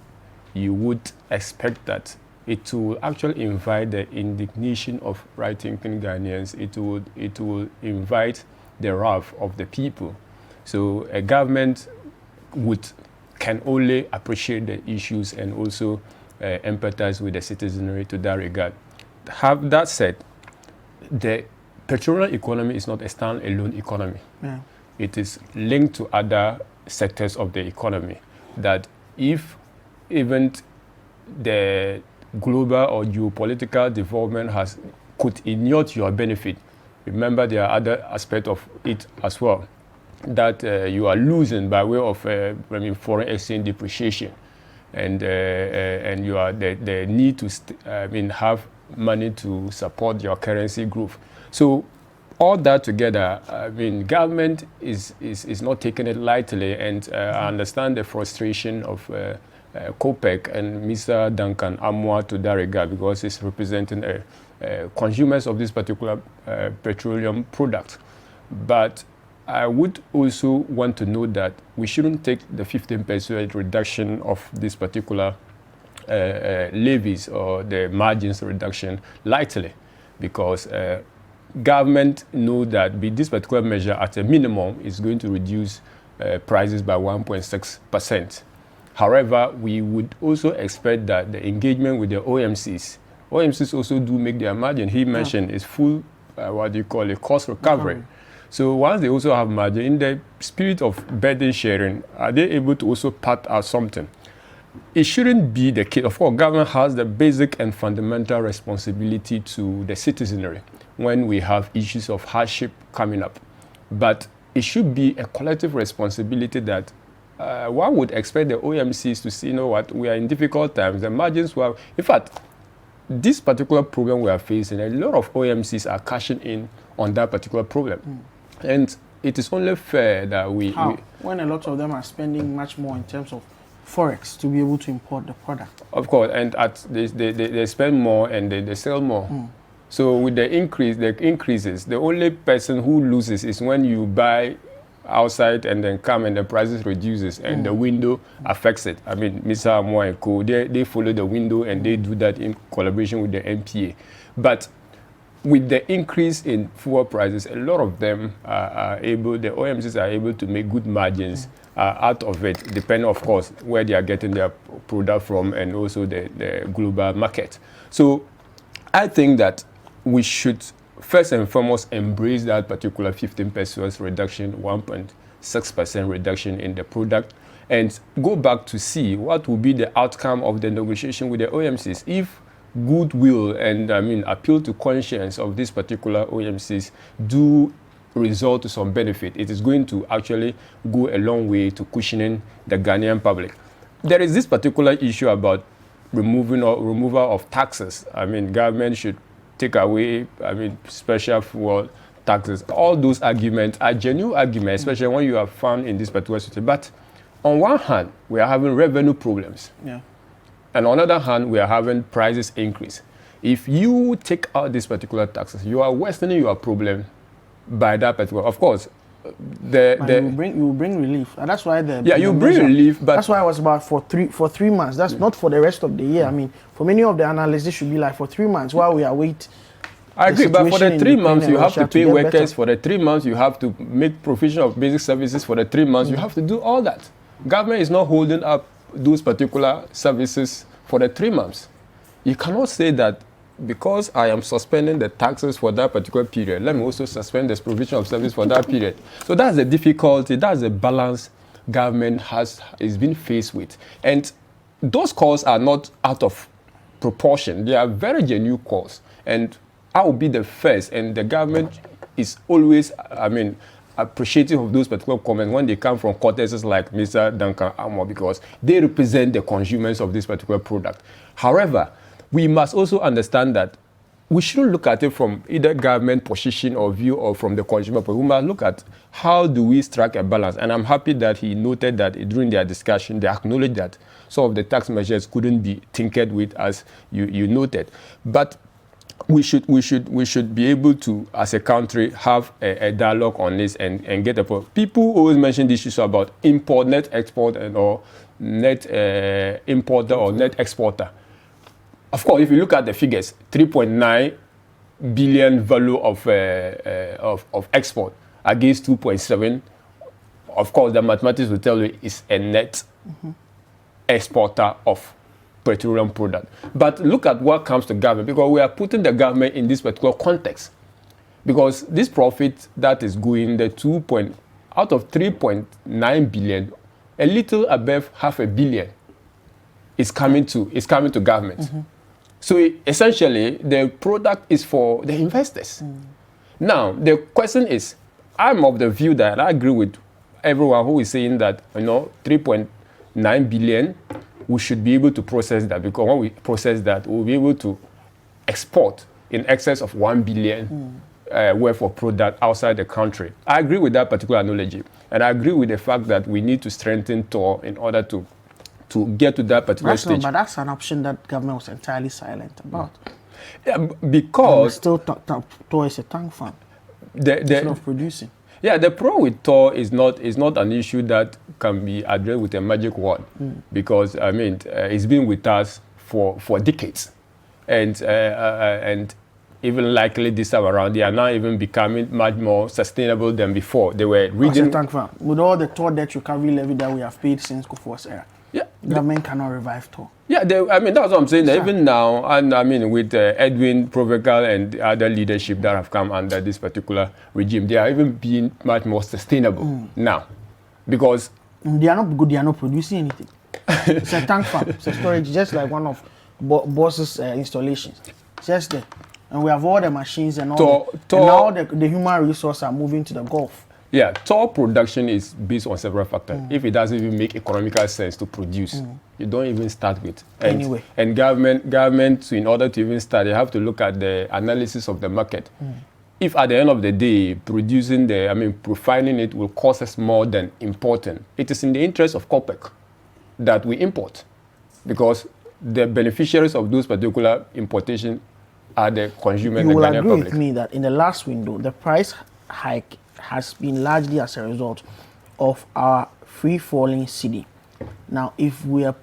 you would expect that it will actually invite the indignation of right-thinking Ghanaians. It will invite the wrath of the people. So a government can only appreciate the issues and also empathize with the citizenry to that regard. Have that said, the petroleum economy is not a stand-alone economy. Yeah. It is linked to other sectors of the economy, that if even the global or geopolitical development could inure to your benefit, remember there are other aspects of it as well that you are losing by way of foreign exchange depreciation, and you are the need to have money to support your currency growth. So all that together, government is not taking it lightly, and I understand the frustration of COPEC and Mr. Duncan Amwa to that regard, because it's representing consumers of this particular petroleum product. But I would also want to note that we shouldn't take the 15% reduction of this particular levies or the margins reduction lightly, because government know that this particular measure at a minimum is going to reduce prices by 1.6%. However, we would also expect that the engagement with the OMCs also do make their margin. He mentioned is full, cost recovery. So once they also have margin, in the spirit of burden sharing, are they able to also part out something? It shouldn't be the case. Of course, government has the basic and fundamental responsibility to the citizenry when we have issues of hardship coming up. But it should be a collective responsibility that one would expect the OMCs to see, we are in difficult times. The margins were, in fact, this particular problem we are facing, a lot of OMCs are cashing in on that particular problem. And it is only fair that when a lot of them are spending much more in terms of forex to be able to import the product. Of course, and they spend more and they sell more. So with the increases, the only person who loses is when you buy outside and then come and the prices reduces and the window affects it. I mean, Mr. Amoa and Co, they follow the window and they do that in collaboration with the NPA. But with the increase in fuel prices, a lot of them are able, the OMCs are able to make good margins out of it, depending, of course, where they are getting their product from and also the global market. So I think that we should first and foremost embrace that particular 15 pesos reduction, 1.6% reduction in the product, and go back to see what will be the outcome of the negotiation with the OMCs. If goodwill and appeal to conscience of these particular OMCs do result to some benefit, it is going to actually go a long way to cushioning the Ghanaian public. There is this particular issue about removal of taxes. I mean, government should take away, special fuel taxes. All those arguments are genuine arguments, especially when you are found in this particular situation. But on one hand, we are having revenue problems. Yeah. And on the other hand, we are having prices increase. If you take out these particular taxes, you are worsening your problem by that particular. Of course, you bring relief, and that's why you bring relief. But that's why it was about for 3 months. That's not for the rest of the year. I mean, for many of the analysts, it should be like for 3 months while we await. I agree, but for the 3 months, you have to pay workers. For the 3 months, you have to make provision of basic services. For the 3 months, you have to do all that. Government is not holding up those particular services for the 3 months. You cannot say that because I am suspending the taxes for that particular period, let me also suspend this provision of service for that period. So that's the difficulty, that's the balance government is being faced with. And those calls are not out of proportion. They are very genuine calls. And I will be the first, and the government is always, appreciative of those particular comments when they come from cortesans like Mr. Duncan Amoa, because they represent the consumers of this particular product. However, we must also understand that we shouldn't look at it from either government position or view or from the consumer point. We must look at how do we strike a balance. And I'm happy that he noted that during their discussion, they acknowledged that some of the tax measures couldn't be tinkered with, as you noted. But we should be able to, as a country, have a dialogue on this and get a point. People always mention this issue about import, net export, or net importer or net exporter. Of course, if you look at the figures, 3.9 billion value of export against 2.7. Of course, the mathematics will tell you is a net exporter of petroleum product. But look at what comes to government, because we are putting the government in this particular context. Because this profit that is going, out of 3.9 billion, a little above $500 million is coming to government. So essentially, the product is for the investors. Now, the question is, I'm of the view that I agree with everyone who is saying that 3.9 billion, we should be able to process that, because when we process that, we'll be able to export in excess of 1 billion worth of product outside the country. I agree with that particular analogy, and I agree with the fact that we need to strengthen TOR in order to get to that particular stage. But that's an option that government was entirely silent about. Yeah, because still TOR is a tank farm. Instead of producing. Yeah, the problem with TOR is not an issue that can be addressed with a magic word, because it's been with us for decades, and even likely this time around, they are now even becoming much more sustainable than before. They were reading tank farm with all the TOR debt recovery levy that we have paid since Kufuor's era. Yeah, government cannot revive TOR. Yeah, that's what I'm saying. Even now, and with Edwin Provocal and the other leadership that have come under this particular regime, they are even being much more sustainable now, because they are not good. They are not producing anything. It's a tank farm. It's a storage, just like one of Boss's installations. Just there, and we have all the machines and all. And now the human resources are moving to the Gulf. Yeah, TOR production is based on several factors. If it doesn't even make economical sense to produce, you don't even start with. And government, in order to even start, they have to look at the analysis of the market. If at the end of the day, profiling it will cost us more than importing, it is in the interest of COPEC that we import, because the beneficiaries of those particular importation are the consumer and You the will Ghanaian agree public. with me that in the last window, the price hike has been largely as a result of our free-falling cedi. Now, if we are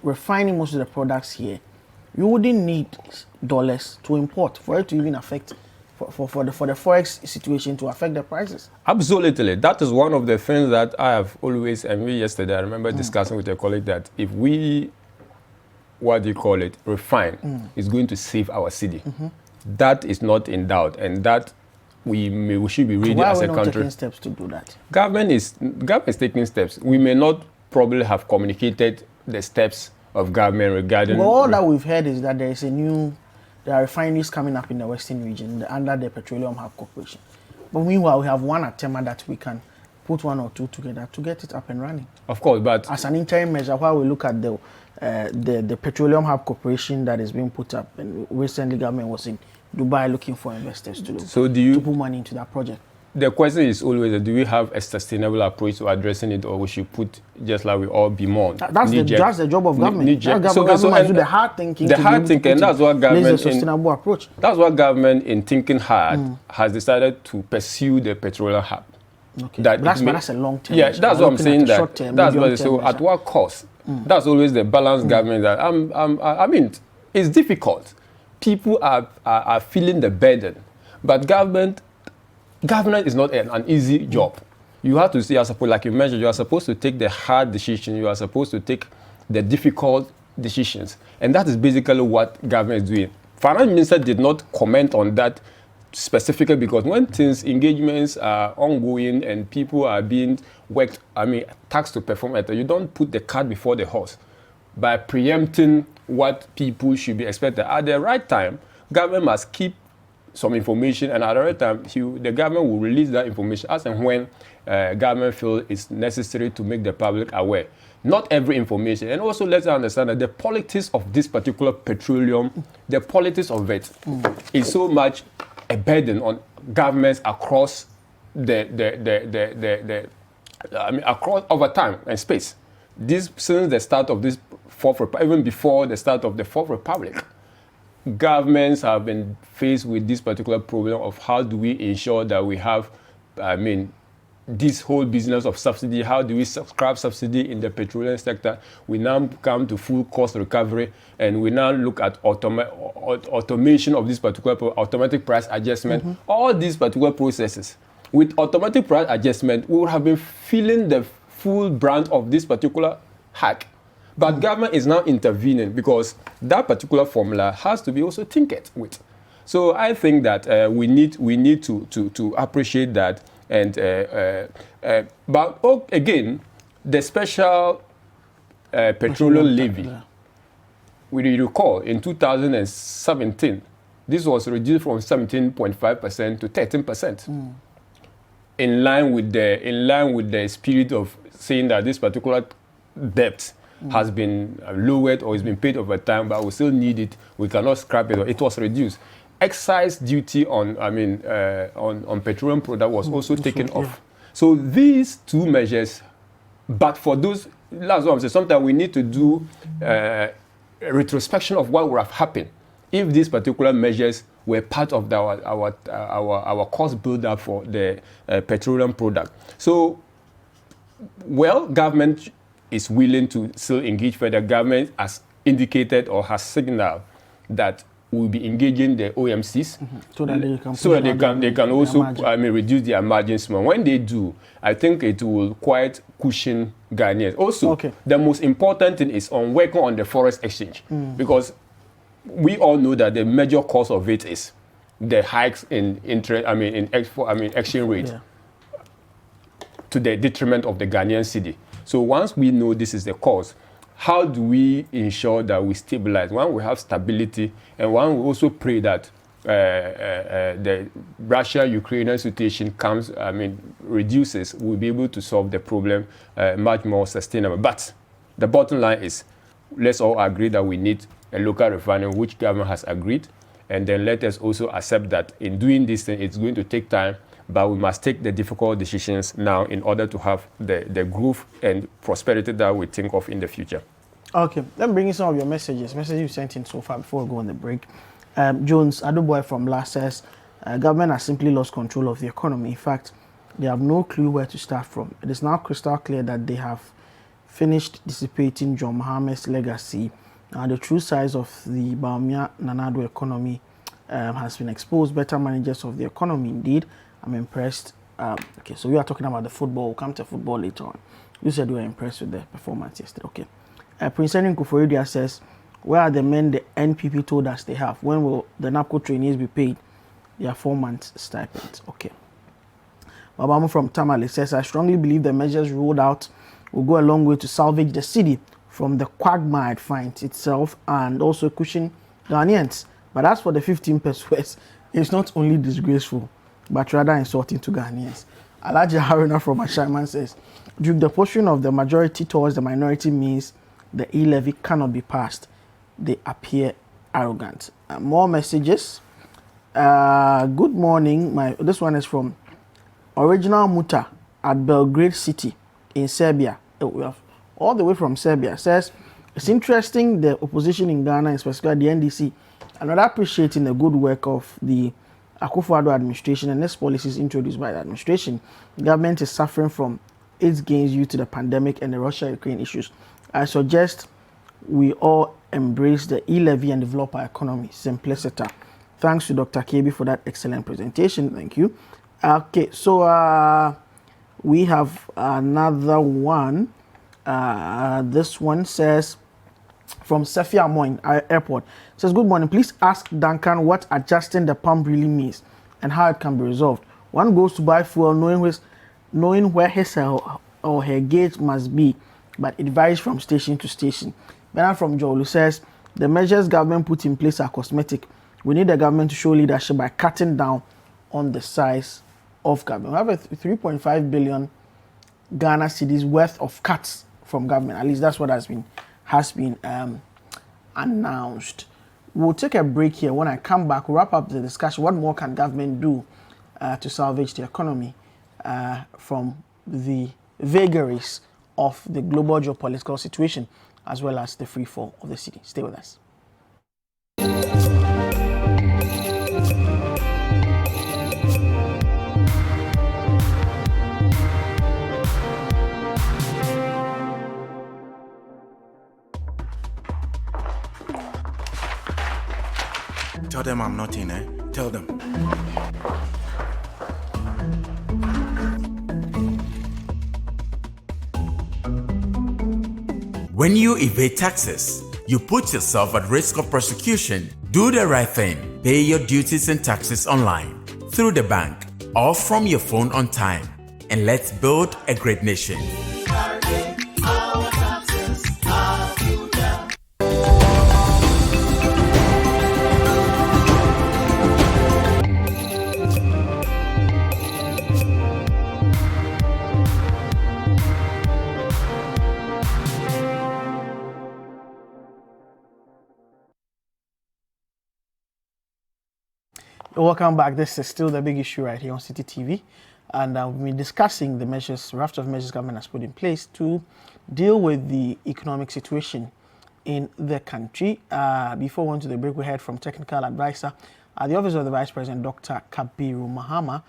refining most of the products here, you wouldn't need dollars to import for it to even affect, for the forex situation to affect the prices. Absolutely. That is one of the things that I have always, and we yesterday, I remember discussing with a colleague that if we, refine, it's going to save our city. That is not in doubt, and that we should be ready Why as are a we not country. taking steps to do that? Government is taking steps. We may not probably have communicated the steps of government regarding. Well, all that we've heard is that there are refineries coming up in the Western region under the Petroleum Hub Corporation. But meanwhile, we have one at Tema that we can put one or two together to get it up and running. Of course, but As an interim measure, while we look at the Petroleum Hub Corporation that is being put up, and recently government was in Dubai looking for investors to put money into that project. The question is always, do we have a sustainable approach to addressing it, or we should put, just like we all be more? That's the job of government. Government do the hard thinking. The hard thinking, that's what government. A sustainable approach. That's what government, in thinking hard, has decided to pursue the petroleum hub. Okay. But that's a long term. Yeah, that's what I'm saying. That's what. So at what cost? That's always the balanced government. That I mean, it's difficult. People are feeling the burden, but government is not an easy job. You have to see, like you mentioned, you are supposed to take the hard decision. You are supposed to take the difficult decisions, and that is basically what government is doing. Finance Minister did not comment on that specifically because when engagements are ongoing and people are being tasked to perform it, you don't put the cart before the horse by preempting what people should be expected. At the right time, government must keep some information, and at the right time, the government will release that information as and when government feels it's necessary to make the public aware. Not every information, and also let's understand that the politics of this particular petroleum, the politics of it, is so much a burden on governments across across over time and space. Since the start of this even before the start of the Fourth Republic, governments have been faced with this particular problem of how do we ensure that we have, this whole business of subsidy. How do we scrap subsidy in the petroleum sector? We now come to full cost recovery, and we now look at automation of this particular automatic price adjustment. All these particular processes. With automatic price adjustment, we would have been feeling the full brunt of this particular hack. But government is now intervening because that particular formula has to be also tinkered with. So I think that we need to appreciate that. And but again, the special petroleum levy, we recall in 2017, this was reduced from 17.5% to 13%. In line with the spirit of saying that this particular debt has been lowered or has been paid over time, but we still need it. We cannot scrap it. It was reduced. Excise duty on petroleum product was also taken off. So these two measures, but for those, that's what I'm saying. Sometimes we need to do a retrospection of what would have happened if these particular measures were part of our cost build-up for the petroleum product. So, government is willing to still engage further. Government has indicated or has signaled that we'll be engaging the OMCs so that they can also reduce their margins more. When they do, I think it will quite cushion Ghanaians. Also, the most important thing is on working on the forex exchange, because we all know that the major cause of it is the hikes in exchange rate to the detriment of the Ghanaian cedi. So once we know this is the cause, how do we ensure that we stabilize? One, we have stability, and one, we also pray that the Russia-Ukrainian situation reduces. We'll be able to solve the problem much more sustainable. But the bottom line is, let's all agree that we need a local refinery, which government has agreed, and then let us also accept that in doing this thing, it's going to take time. but we must take the difficult decisions now in order to have the growth and prosperity that we think of in the future. Okay, let me bring in some of your messages you sent in so far before we go on the break. Jones Aduboy from LAS says, government has simply lost control of the economy. In fact, they have no clue where to start from. It is now crystal clear that they have finished dissipating John Mohammed's legacy. The true size of the Bawumia Nana Addo economy has been exposed. Better managers of the economy, indeed. I'm impressed. Okay, so we are talking about the football. We'll come to football later on. You said you were impressed with the performance yesterday. Okay. Prince Henry Kufuoridia says, where are the men the NPP told us they have? When will the NAPCO trainees be paid their 4 months stipends? Okay. Babamu from Tamale says, I strongly believe the measures rolled out will go a long way to salvage the city from the quagmire it finds itself and also cushion Ghanaians. But as for the 15 pesos, it's not only disgraceful, but rather insulting to Ghanaians. Alhaji Haruna from Ashaiman says, Duke, the portion of the majority towards the minority means the e-levy cannot be passed. They appear arrogant. More messages. Good morning. This one is from Original Muta at Belgrade City in Serbia. We have all the way from Serbia. Says, it's interesting the opposition in Ghana, and specifically the NDC, are not appreciating the good work of the Akufo-Addo administration and its policies introduced by the administration. The government is suffering from its gains due to the pandemic and the Russia-Ukraine issues. I suggest we all embrace the e-levy and develop our economy. Simpliciter. Thanks to Dr. KB for that excellent presentation. Thank you. Okay, so we have another one. This one says, from Sefia Moin Airport, says, good morning. Please ask Duncan what adjusting the pump really means and how it can be resolved. One goes to buy fuel knowing where his or her gauge must be, but it varies from station to station. Bernard from Jolu says, the measures government put in place are cosmetic. We need the government to show leadership by cutting down on the size of government. We have a 3.5 billion Ghana cedis worth of cuts from government. At least that's what has been announced. We'll take a break here. When I come back, we'll wrap up the discussion. What more can government do to salvage the economy from the vagaries of the global geopolitical situation, as well as the free fall of the city? Stay with us. Tell them I'm not in, eh? Tell them. When you evade taxes, you put yourself at risk of prosecution. Do the right thing. Pay your duties and taxes online, through the bank, or from your phone on time. And let's build a great nation. Welcome back. This is still the big issue right here on City TV, and we've been discussing the raft of measures government has put in place to deal with the economic situation in the country. Before we went to the break, we heard from technical advisor at the Office of the Vice President, Dr. Kabiru Mahama.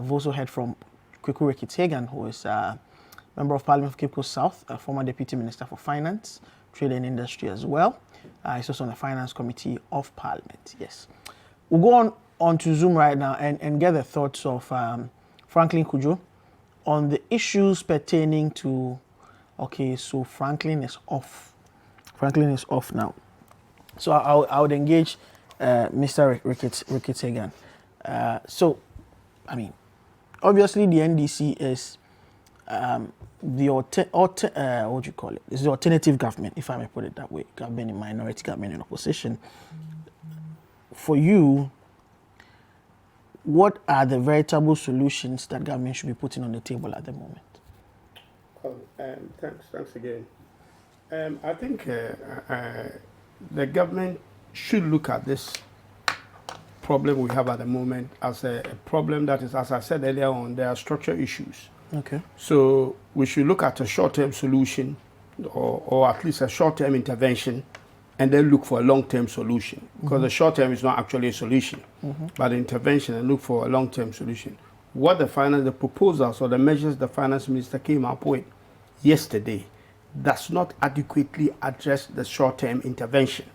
We've also heard from Kweku Rekitegan, who is Member of Parliament for Cape Coast South, a former Deputy Minister for Finance, Trade and Industry as well. He's also on the Finance Committee of Parliament. Yes. We'll go on to Zoom right now and get the thoughts of Franklin Cudjoe on the issues pertaining to, okay, so Franklin is off. Franklin is off now. So I would engage Mr. Rekitegan. So, I mean, obviously the NDC is what do you call it? It's the alternative government, if I may put it that way. Government in minority, government in opposition. For you, what are the veritable solutions that government should be putting on the table at the moment? Thanks again. I think the government should look at this problem we have at the moment as a problem that is, as I said earlier on, there are structural issues. Okay. So we should look at a short-term solution or at least a short-term intervention and then look for a long-term solution. Because the short-term is not actually a solution, but intervention and look for a long-term solution. What the proposals or the measures the finance minister came up with yesterday does not adequately address the short-term intervention.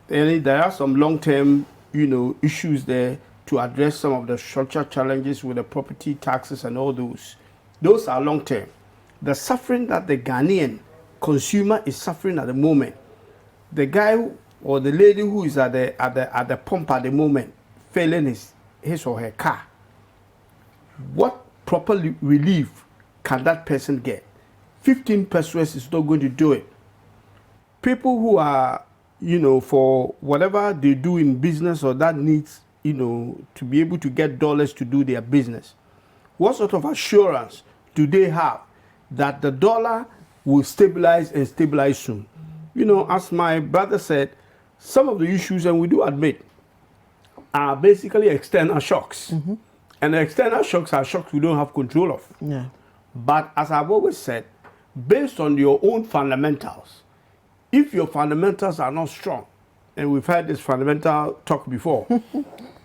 There are some long-term, issues there to address some of the structural challenges with the property taxes and all those. Those are long-term. The suffering that the Ghanaian consumer is suffering at the moment, the guy or the lady who is at the pump at the moment, failing his or her car, what proper relief can that person get? 15 pesos is not going to do it. People who are, for whatever they do in business or that needs, to be able to get dollars to do their business, what sort of assurance do they have that the dollar will stabilize and stabilize soon? As my brother said, some of the issues, and we do admit, are basically external shocks. And the external shocks are shocks we don't have control of. Yeah. But as I've always said, based on your own fundamentals, if your fundamentals are not strong, and we've had this fundamental talk before,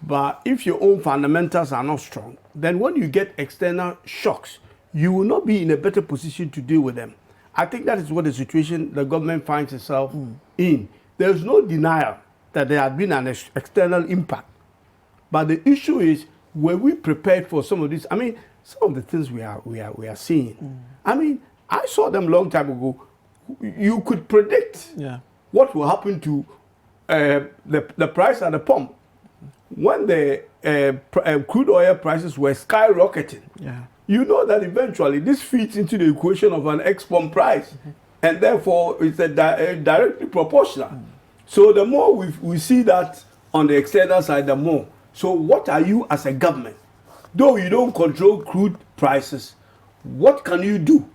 but if your own fundamentals are not strong, then when you get external shocks, you will not be in a better position to deal with them. I think that is what the situation the government finds itself in. There is no denial that there has been an external impact. But the issue is, were we prepared for some of this? I mean, some of the things we are seeing. I mean, I saw them a long time ago. You could predict what will happen to the price at the pump when the crude oil prices were skyrocketing. Yeah. You know that eventually this feeds into the equation of an ex-pump price, and therefore it's directly proportional. So the more we see that on the external side, the more. So what are you as a government? Though you don't control crude prices, what can you do?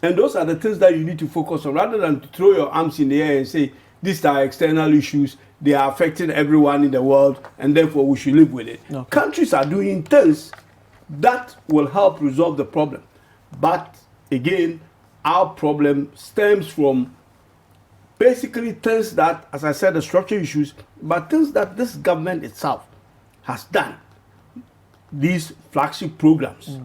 And those are the things that you need to focus on, rather than to throw your arms in the air and say, these are external issues, they are affecting everyone in the world, and therefore we should live with it. Okay. Countries are doing things that will help resolve the problem. But again, our problem stems from basically things that, as I said, the structural issues, but things that this government itself has done. These flagship programs.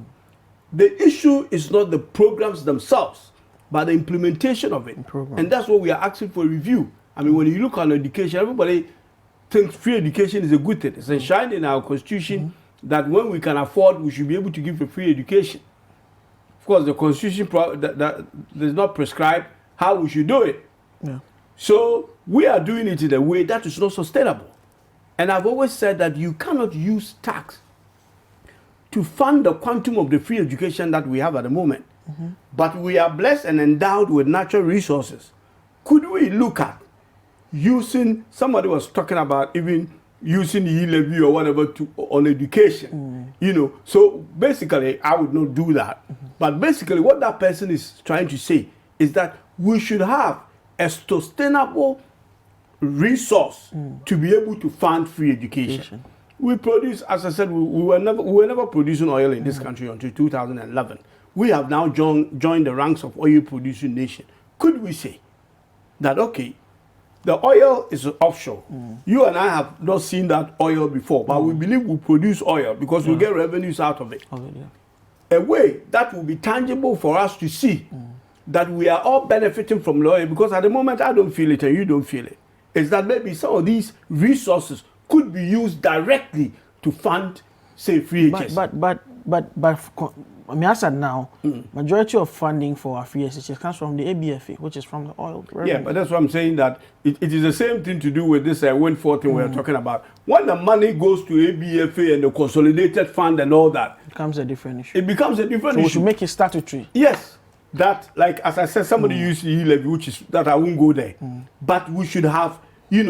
The issue is not the programs themselves, but the implementation of it. And that's what we are asking for review. I mean, when you look on education, everybody thinks free education is a good thing. It's enshrined in our constitution that when we can afford, we should be able to give a free education. Of course, the constitution that does not prescribe how we should do it. Yeah. So we are doing it in a way that is not sustainable. And I've always said that you cannot use tax to fund the quantum of the free education that we have at the moment. But we are blessed and endowed with natural resources. Could we look at using, somebody was talking about even using the e-levy or whatever on education, So basically, I would not do that. But basically, what that person is trying to say is that we should have a sustainable resource to be able to fund free education. We produce, as I said, we were never producing oil in this country until 2011. We have now joined the ranks of oil producing nation. Could we say that, okay, the oil is offshore. You and I have not seen that oil before, but we believe we produce oil because we get revenues out of it. A way that will be tangible for us to see that we are all benefiting from the oil, because at the moment I don't feel it and you don't feel it, is that maybe some of these resources could be used directly to fund, say, free education. But I mean, as of now, majority of funding for our free education comes from the ABFA, which is from the oil revenue. Yeah, but that's what I'm saying, that it is the same thing to do with this windfall thing we're talking about. When the money goes to ABFA and the consolidated fund and all that, it becomes a different issue. It becomes a different issue. So we should make it statutory. Yes. That, like, as I said, somebody used the e-levy, which is that I won't go there. But we should have, there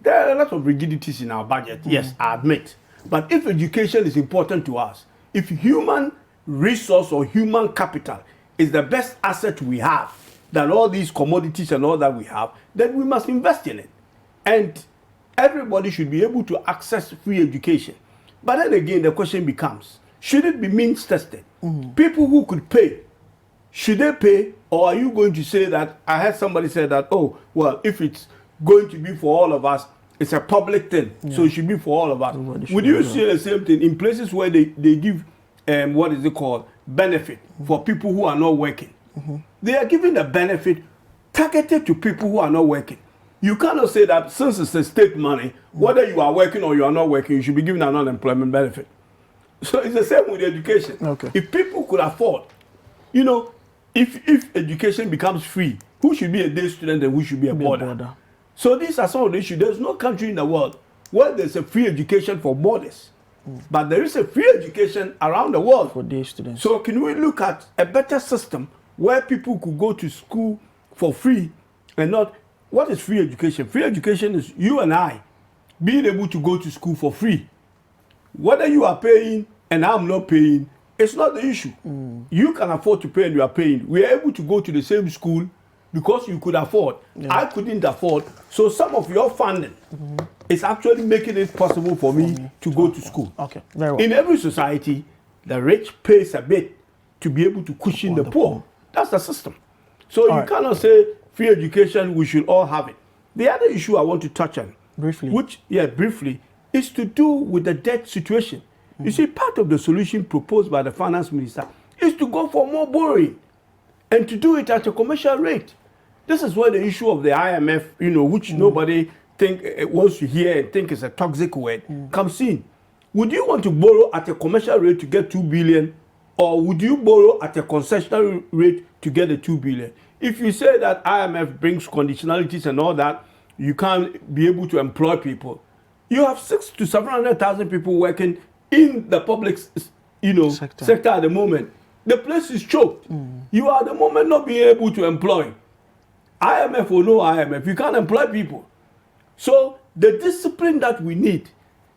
are a lot of rigidities in our budget. Yes, I admit. But if education is important to us, if human resource or human capital is the best asset we have than all these commodities and all that we have, then we must invest in it. And everybody should be able to access free education. But then again, the question becomes, should it be means tested? People who could pay, should they pay? Or are you going to say that, I heard somebody say that, oh, well, if it's going to be for all of us, it's a public thing, so it should be for all of us. Would you see the same thing in places where they give, what is it called, benefit for people who are not working? They are giving the benefit targeted to people who are not working. You cannot say that since it's a state money, whether you are working or you are not working, you should be given an unemployment benefit. So it's the same with education. Okay. If people could afford, you know, if education becomes free, who should be a day student and who should be a boarder? So these are some of the issues. There's no country in the world where there's a free education for boarders. But there is a free education around the world for day students. So can we look at a better system where people could go to school for free and not, what is free education? Free education is you and I being able to go to school for free. Whether you are paying and I'm not paying, it's not the issue. You can afford to pay and you are paying. We are able to go to the same school because you could afford. I couldn't afford. So some of your funding is actually making it possible for me to go to school. Okay, very well. In every society, the rich pays a bit to be able to cushion the poor. That's the system. So you cannot say free education, we should all have it. The other issue I want to touch on, briefly, briefly, is to do with the debt situation. You see, part of the solution proposed by the finance minister is to go for more borrowing and to do it at a commercial rate. This is where the issue of the IMF, you know, which nobody wants to hear and think is a toxic word, comes in. Would you want to borrow at a commercial rate to get 2 billion, or would you borrow at a concessional rate to get the 2 billion? If you say that IMF brings conditionalities and all that, you can't be able to employ people. You have 600,000 to 700,000 people working in the public, you know, sector at the moment. The place is choked. You are at the moment not being able to employ. IMF or no IMF, you can't employ people. So the discipline that we need,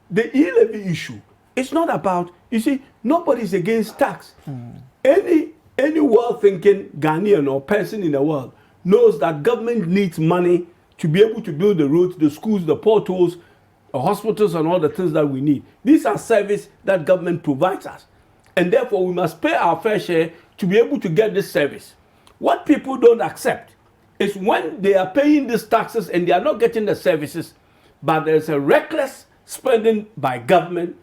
the e-levy issue, it's not about, you see, nobody's against tax. Any well-thinking Ghanaian or person in the world knows that government needs money to be able to build the roads, the schools, the portals, the hospitals, and all the things that we need. These are services that government provides us. And therefore, we must pay our fair share to be able to get this service. What people don't accept is when they are paying these taxes and they are not getting the services, but there's a reckless spending by government,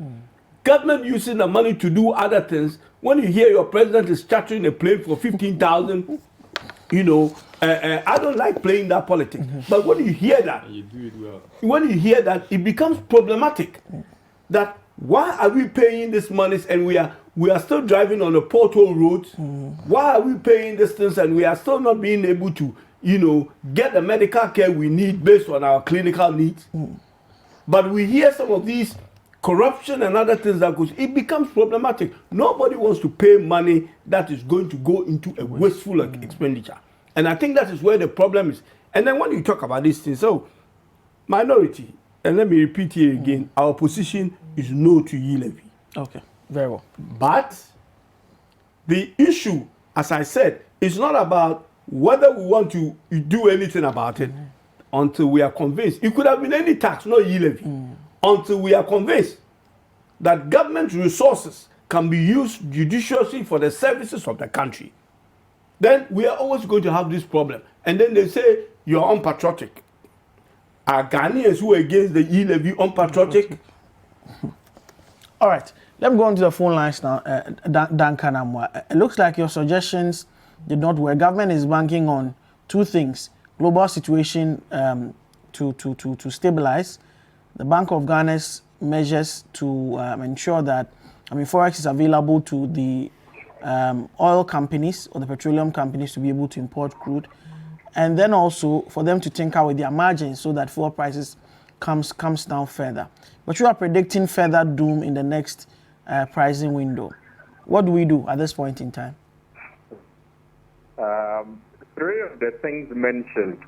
government using the money to do other things. When you hear your president is chartering a plane for 15,000, you know, I don't like playing that politics. But when you hear that, you do it well. When you hear that, it becomes problematic. That why are we paying this money and we are still driving on the pothole roads? Why are we paying these things and we are still not being able to, you know, get the medical care we need based on our clinical needs? But we hear some of these corruption and other things that goes, it becomes problematic. Nobody wants to pay money that is going to go into a wasteful expenditure. And I think that is where the problem is. And then when you talk about these things, so minority, and let me repeat here again, our position is no to e-levy. Okay, very well. But the issue, as I said, is not about whether we want to do anything about it until we are convinced. It could have been any tax, not e-levy. Until we are convinced that government resources can be used judiciously for the services of the country, then we are always going to have this problem. And then they say, you're unpatriotic. Are Ghanaians who are against the e-levy unpatriotic? All right, let me go on to the phone lines now. Duncan Amwa, it looks like your suggestions did not work. Government is banking on two things: global situation to stabilize, the Bank of Ghana's measures to ensure that, forex is available to the oil companies or the petroleum companies to be able to import crude, and then also for them to tinker with their margins so that fuel prices comes down further. But you are predicting further doom in the next pricing window. What do we do at this point in time? Three of the things mentioned,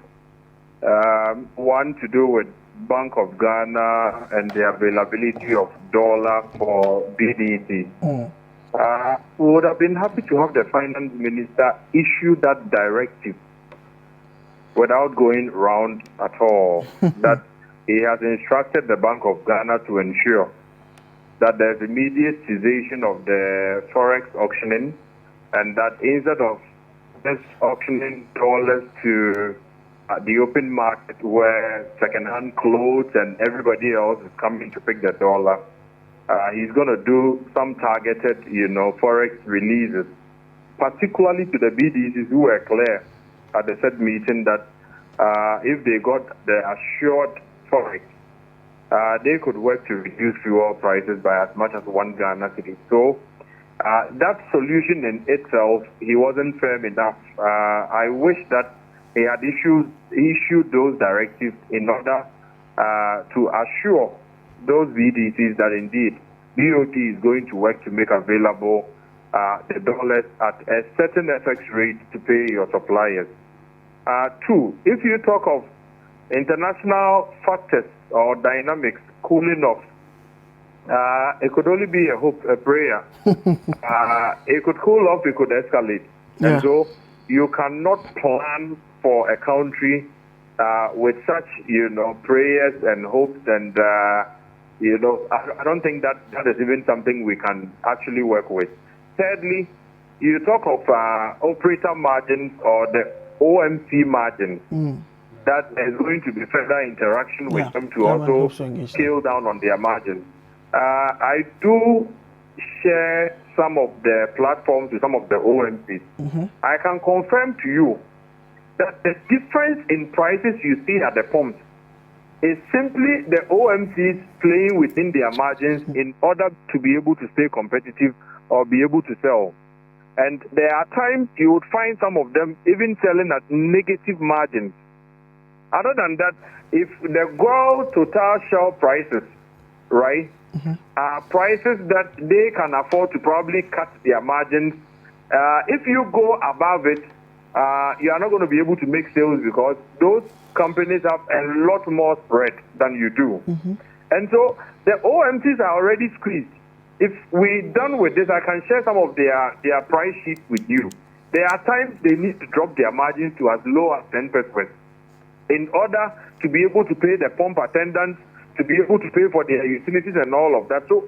one to do with Bank of Ghana and the availability of dollar for BDT. We would have been happy to have the finance minister issue that directive without going round at all. That he has instructed the Bank of Ghana to ensure that there's immediate cessation of the forex auctioning, and that instead of just auctioning dollars to the open market where second-hand clothes and everybody else is coming to pick the dollar, he's going to do some targeted, forex releases, particularly to the BDCs who were clear at the said meeting that if they got the assured forex, they could work to reduce fuel prices by as much as 1 Ghana cedi. So that solution in itself, he wasn't firm enough. I wish that he had issued those directives in order to assure those VDCs that indeed BOT is going to work to make available the dollars at a certain FX rate to pay your suppliers. 2, if you talk of international factors or dynamics cooling off, it could only be a hope, a prayer. It could cool off, it could escalate. Yeah. And so you cannot plan for a country with such, prayers and hopes and, I don't think that is even something we can actually work with. Thirdly, you talk of operator margins or the OMC margins. That there's going to be further interaction with them to also scale down on their margins. I do share some of the platforms with some of the OMCs. I can confirm to you that the difference in prices you see at the pumps is simply the OMCs playing within their margins in order to be able to stay competitive or be able to sell. And there are times you would find some of them even selling at negative margins. Other than that, if the Gold Total Shell prices, right, are prices that they can afford to probably cut their margins, if you go above it, you are not going to be able to make sales because those companies have a lot more spread than you do. And so the OMCs are already squeezed. If we're done with this, I can share some of their price sheets with you. There are times they need to drop their margins to as low as 10% in order to be able to pay the pump attendants, to be able to pay for their utilities and all of that. So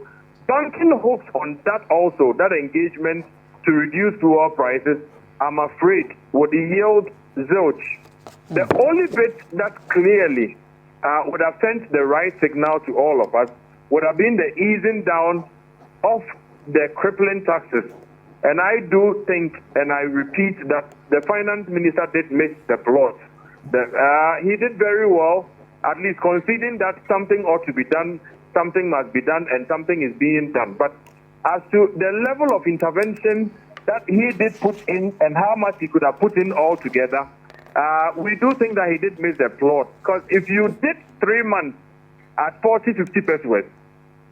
banking hopes on that also, that engagement to reduce fuel prices, I'm afraid, would yield zilch. The only bit that clearly would have sent the right signal to all of us would have been the easing down of the crippling taxes. And I do think, and I repeat, that the finance minister did miss the plot. He did very well, at least conceding that something ought to be done, something must be done, and something is being done. But as to the level of intervention that he did put in and how much he could have put in altogether, we do think that he did miss the plot. Because if you did 3 months at 40, 50 pesos,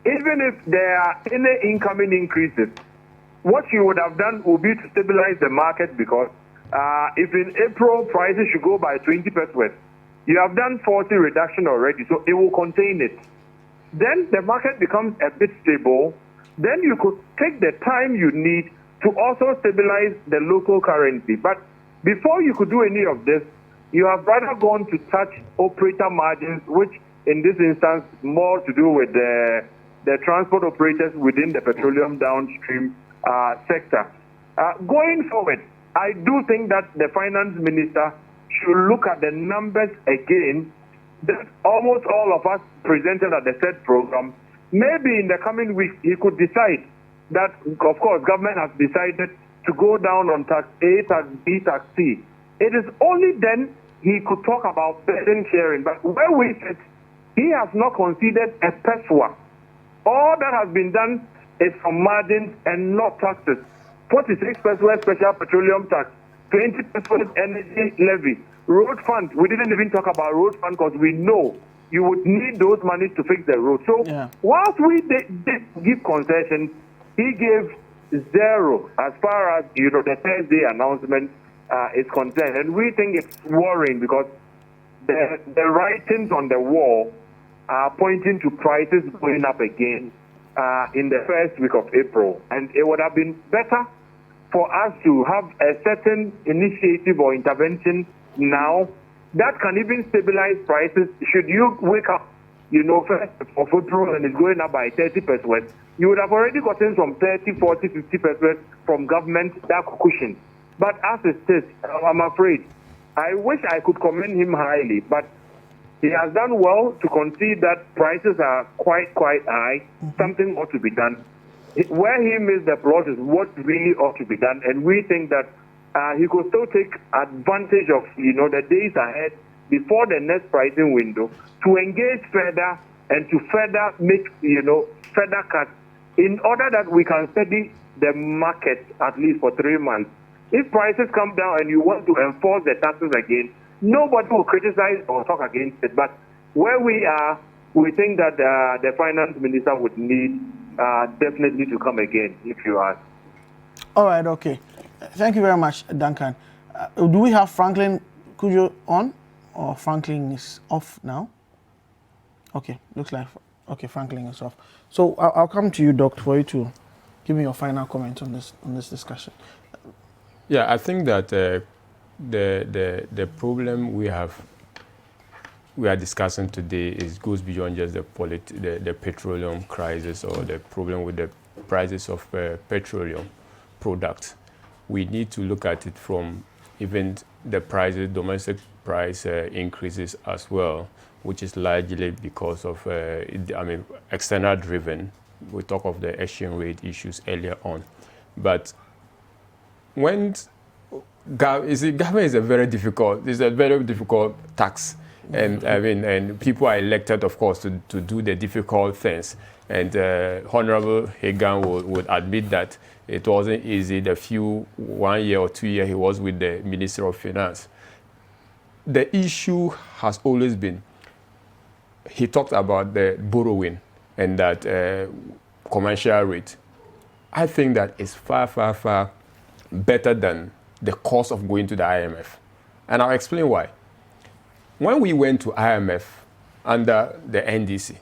even if there are any incoming increases, what you would have done would be to stabilize the market, because if in April prices should go by 20 pesos, you have done 40 reduction already, so it will contain it. Then the market becomes a bit stable. Then you could take the time you need to also stabilize the local currency. But before you could do any of this, you have rather gone to touch operator margins, which in this instance more to do with the transport operators within the petroleum downstream sector. Going forward, I do think that the finance minister should look at the numbers again that almost all of us presented at the said program. Maybe in the coming weeks he could decide that, of course, government has decided to go down on tax A, tax B, tax C. It is only then he could talk about burden sharing. But where we sit, he has not considered a peswa. All that has been done is from margins and not taxes. 46 pesos special petroleum tax, 20 pesos energy levy, road fund. We didn't even talk about road fund because we know you would need those monies to fix the road. So whilst we did give concessions, he gave zero as far as the Thursday announcement is concerned, and we think it's worrying because the writings on the wall are pointing to prices going up again in the first week of April, and it would have been better for us to have a certain initiative or intervention now that can even stabilize prices. Should you wake up for petrol and it's going up by 30 pesos, you would have already gotten some 30, 40, 50 pesos from government that cushion. But as it is, I'm afraid, I wish I could commend him highly, but he has done well to concede that prices are quite high. Something ought to be done. Where he missed the plot is what really ought to be done, and we think that he could still take advantage of the days ahead before the next pricing window to engage further and to further make further cuts in order that we can study the market at least for 3 months. If prices come down and you want to enforce the taxes again, nobody will criticize or talk against it. But where we are, we think that the finance minister would need definitely to come again, if you ask. All right, okay. Thank you very much, Duncan. Do we have Franklin Cudjoe on? Or Franklin is off now? Okay, looks like Franklin is off. So I'll come to you, Doc, for you to give me your final comment on this discussion. Yeah, I think that the problem we are discussing today goes beyond just the petroleum crisis or the problem with the prices of petroleum products. We need to look at it from even the domestic price increases as well, which is largely because of external driven. We talk of the exchange rate issues earlier on, but when government is a very difficult task, and people are elected, of course, to do the difficult things. And Honorable Hagan would admit that it wasn't easy the 1 year or 2 years he was with the Minister of Finance. The issue has always been, he talked about the borrowing and that commercial rate. I think that is far, far, far better than the cost of going to the IMF. And I'll explain why. When we went to IMF under the NDC,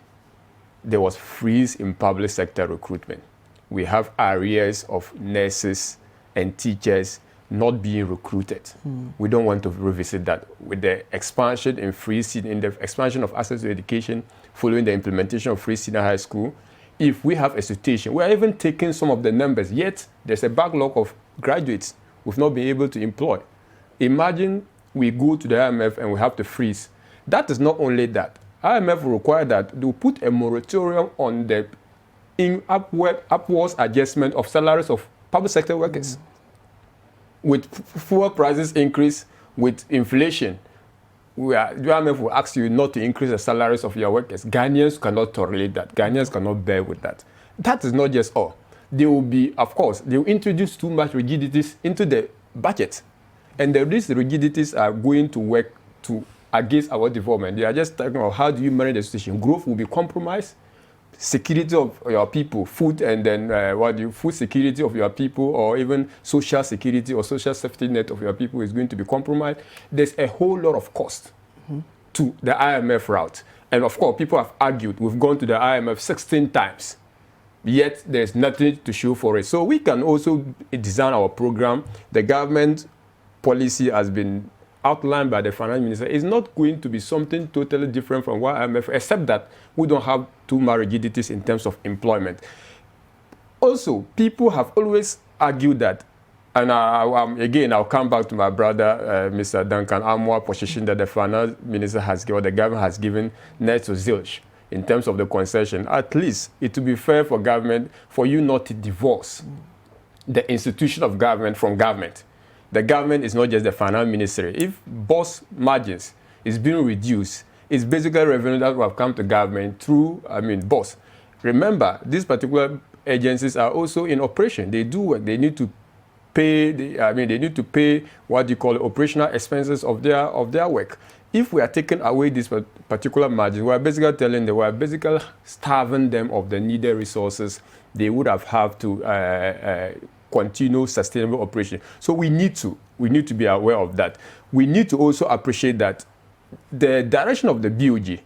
there was freeze in public sector recruitment. We have arrears of nurses and teachers not being recruited. We don't want to revisit that. With the expansion in the expansion of access to education following the implementation of free senior high school, if we have a situation, we're even taking some of the numbers, yet there's a backlog of graduates we've not been able to employ. Imagine we go to the IMF and we have to freeze. That is not only that. IMF will require that they put a moratorium on the upwards adjustment of salaries of public sector workers. With fuel prices increase, with inflation, the IMF will ask you not to increase the salaries of your workers. Ghanaians cannot tolerate that. Ghanaians cannot bear with that. That is not just all. They will be, of course, they will introduce too much rigidities into the budget. And these rigidities are going to work against our development. They are just talking about how do you manage the situation. Growth will be compromised. Security of your people, food, and then food security of your people, or even social security or social safety net of your people is going to be compromised. There's a whole lot of cost to the IMF route. And of course, people have argued, we've gone to the IMF 16 times, yet there's nothing to show for it. So we can also design our program. The government policy has been outlined by the finance minister. Is not going to be something totally different from what IMF, except that we don't have too much rigidities in terms of employment. Also, people have always argued that, and again, I'll come back to my brother, Mr. Duncan Amoah's position that the finance minister has given, or the government has given net to zilch in terms of the concession. At least it will be fair for government for you not to divorce the institution of government from government. The government is not just the finance ministry. If boss margins is being reduced, it's basically revenue that will have come to government through, boss. Remember, these particular agencies are also in operation. They do work. They need to pay. They need to pay what you call operational expenses of their work. If we are taking away this particular margin, we are basically telling them, we are basically starving them of the needed resources they would have to continue sustainable operation. So we need to be aware of that. We need to also appreciate that the direction of the BOG,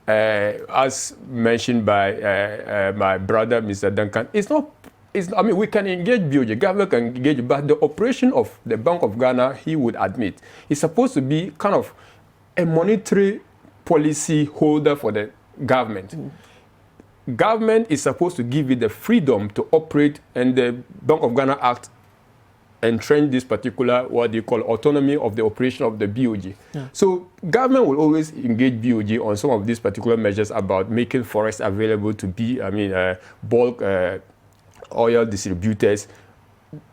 as mentioned by my brother, Mr. Duncan, we can engage BOG, government can engage, but the operation of the Bank of Ghana, he would admit, is supposed to be kind of a monetary policy holder for the government. Government is supposed to give it the freedom to operate, and the Bank of Ghana Act entrench this particular, what they call, autonomy of the operation of the BOG. So government will always engage BOG on some of these particular measures about making forests available to be, bulk oil distributors.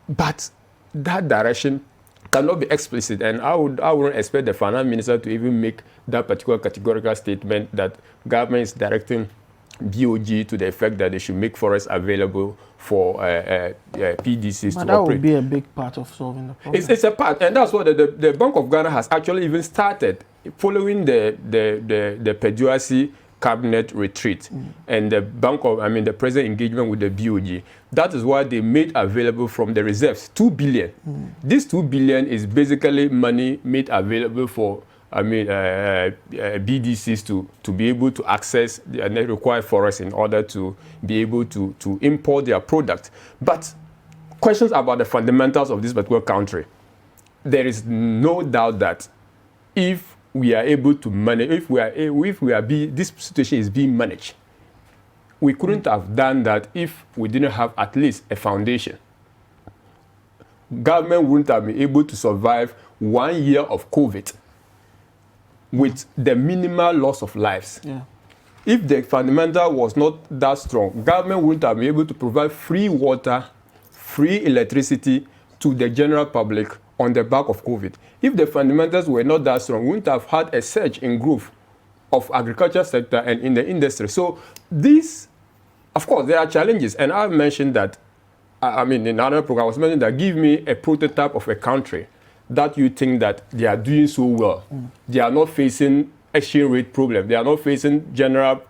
But that direction cannot be explicit, and I wouldn't expect the finance minister to even make that particular categorical statement that government is directing BOG to the effect that they should make forests available for PDCs but to that operate. would be a big part of solving the problem. It's a part, and that's what the Bank of Ghana has actually even started following the Peduasi cabinet retreat and the the present engagement with the BOG. That is why they made available from the reserves 2 billion. This 2 billion is basically money made available for BDCs to be able to access the required forests in order to be able to import their product. But questions about the fundamentals of this particular country, there is no doubt that if we are able to manage, this situation is being managed. We couldn't have done that if we didn't have at least a foundation. Government wouldn't have been able to survive 1 year of COVID with the minimal loss of lives. If the fundamental was not that strong, government wouldn't have been able to provide free water, free electricity to the general public on the back of COVID. If the fundamentals were not that strong, we wouldn't have had a surge in growth of agriculture sector and in the industry. So these, of course, there are challenges, and I mentioned that, in another program, I was mentioning that give me a prototype of a country that you think that they are doing so well. They are not facing exchange rate problem. They are not facing general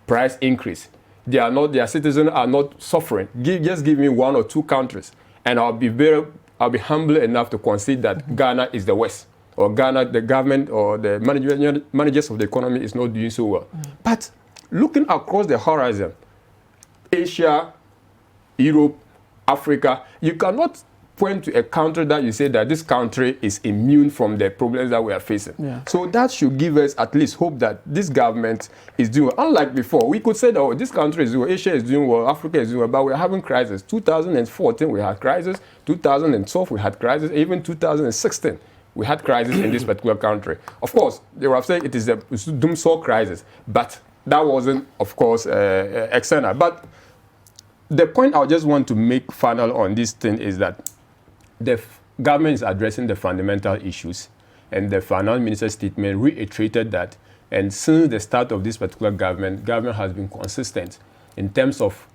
price increase. Their citizens are not suffering. Just give me 1 or 2 countries, and I'll be humble enough to concede that Ghana is the West, or Ghana, the government or the managers of the economy is not doing so well. But looking across the horizon, Asia, Europe, Africa, you cannot point to a country that you say that this country is immune from the problems that we are facing. So that should give us at least hope that this government is doing well. Unlike before, we could say that this country is doing well, Asia is doing well, Africa is doing well, but we're having crisis. 2014 we had crisis, 2012 we had crisis, even 2016 we had crisis in this particular country. Of course, they were saying it is a doomsday crisis, but that wasn't, of course, external. But the point I just want to make final on this thing is that the government is addressing the fundamental issues, and the finance minister's statement reiterated that. And since the start of this particular government has been consistent in terms of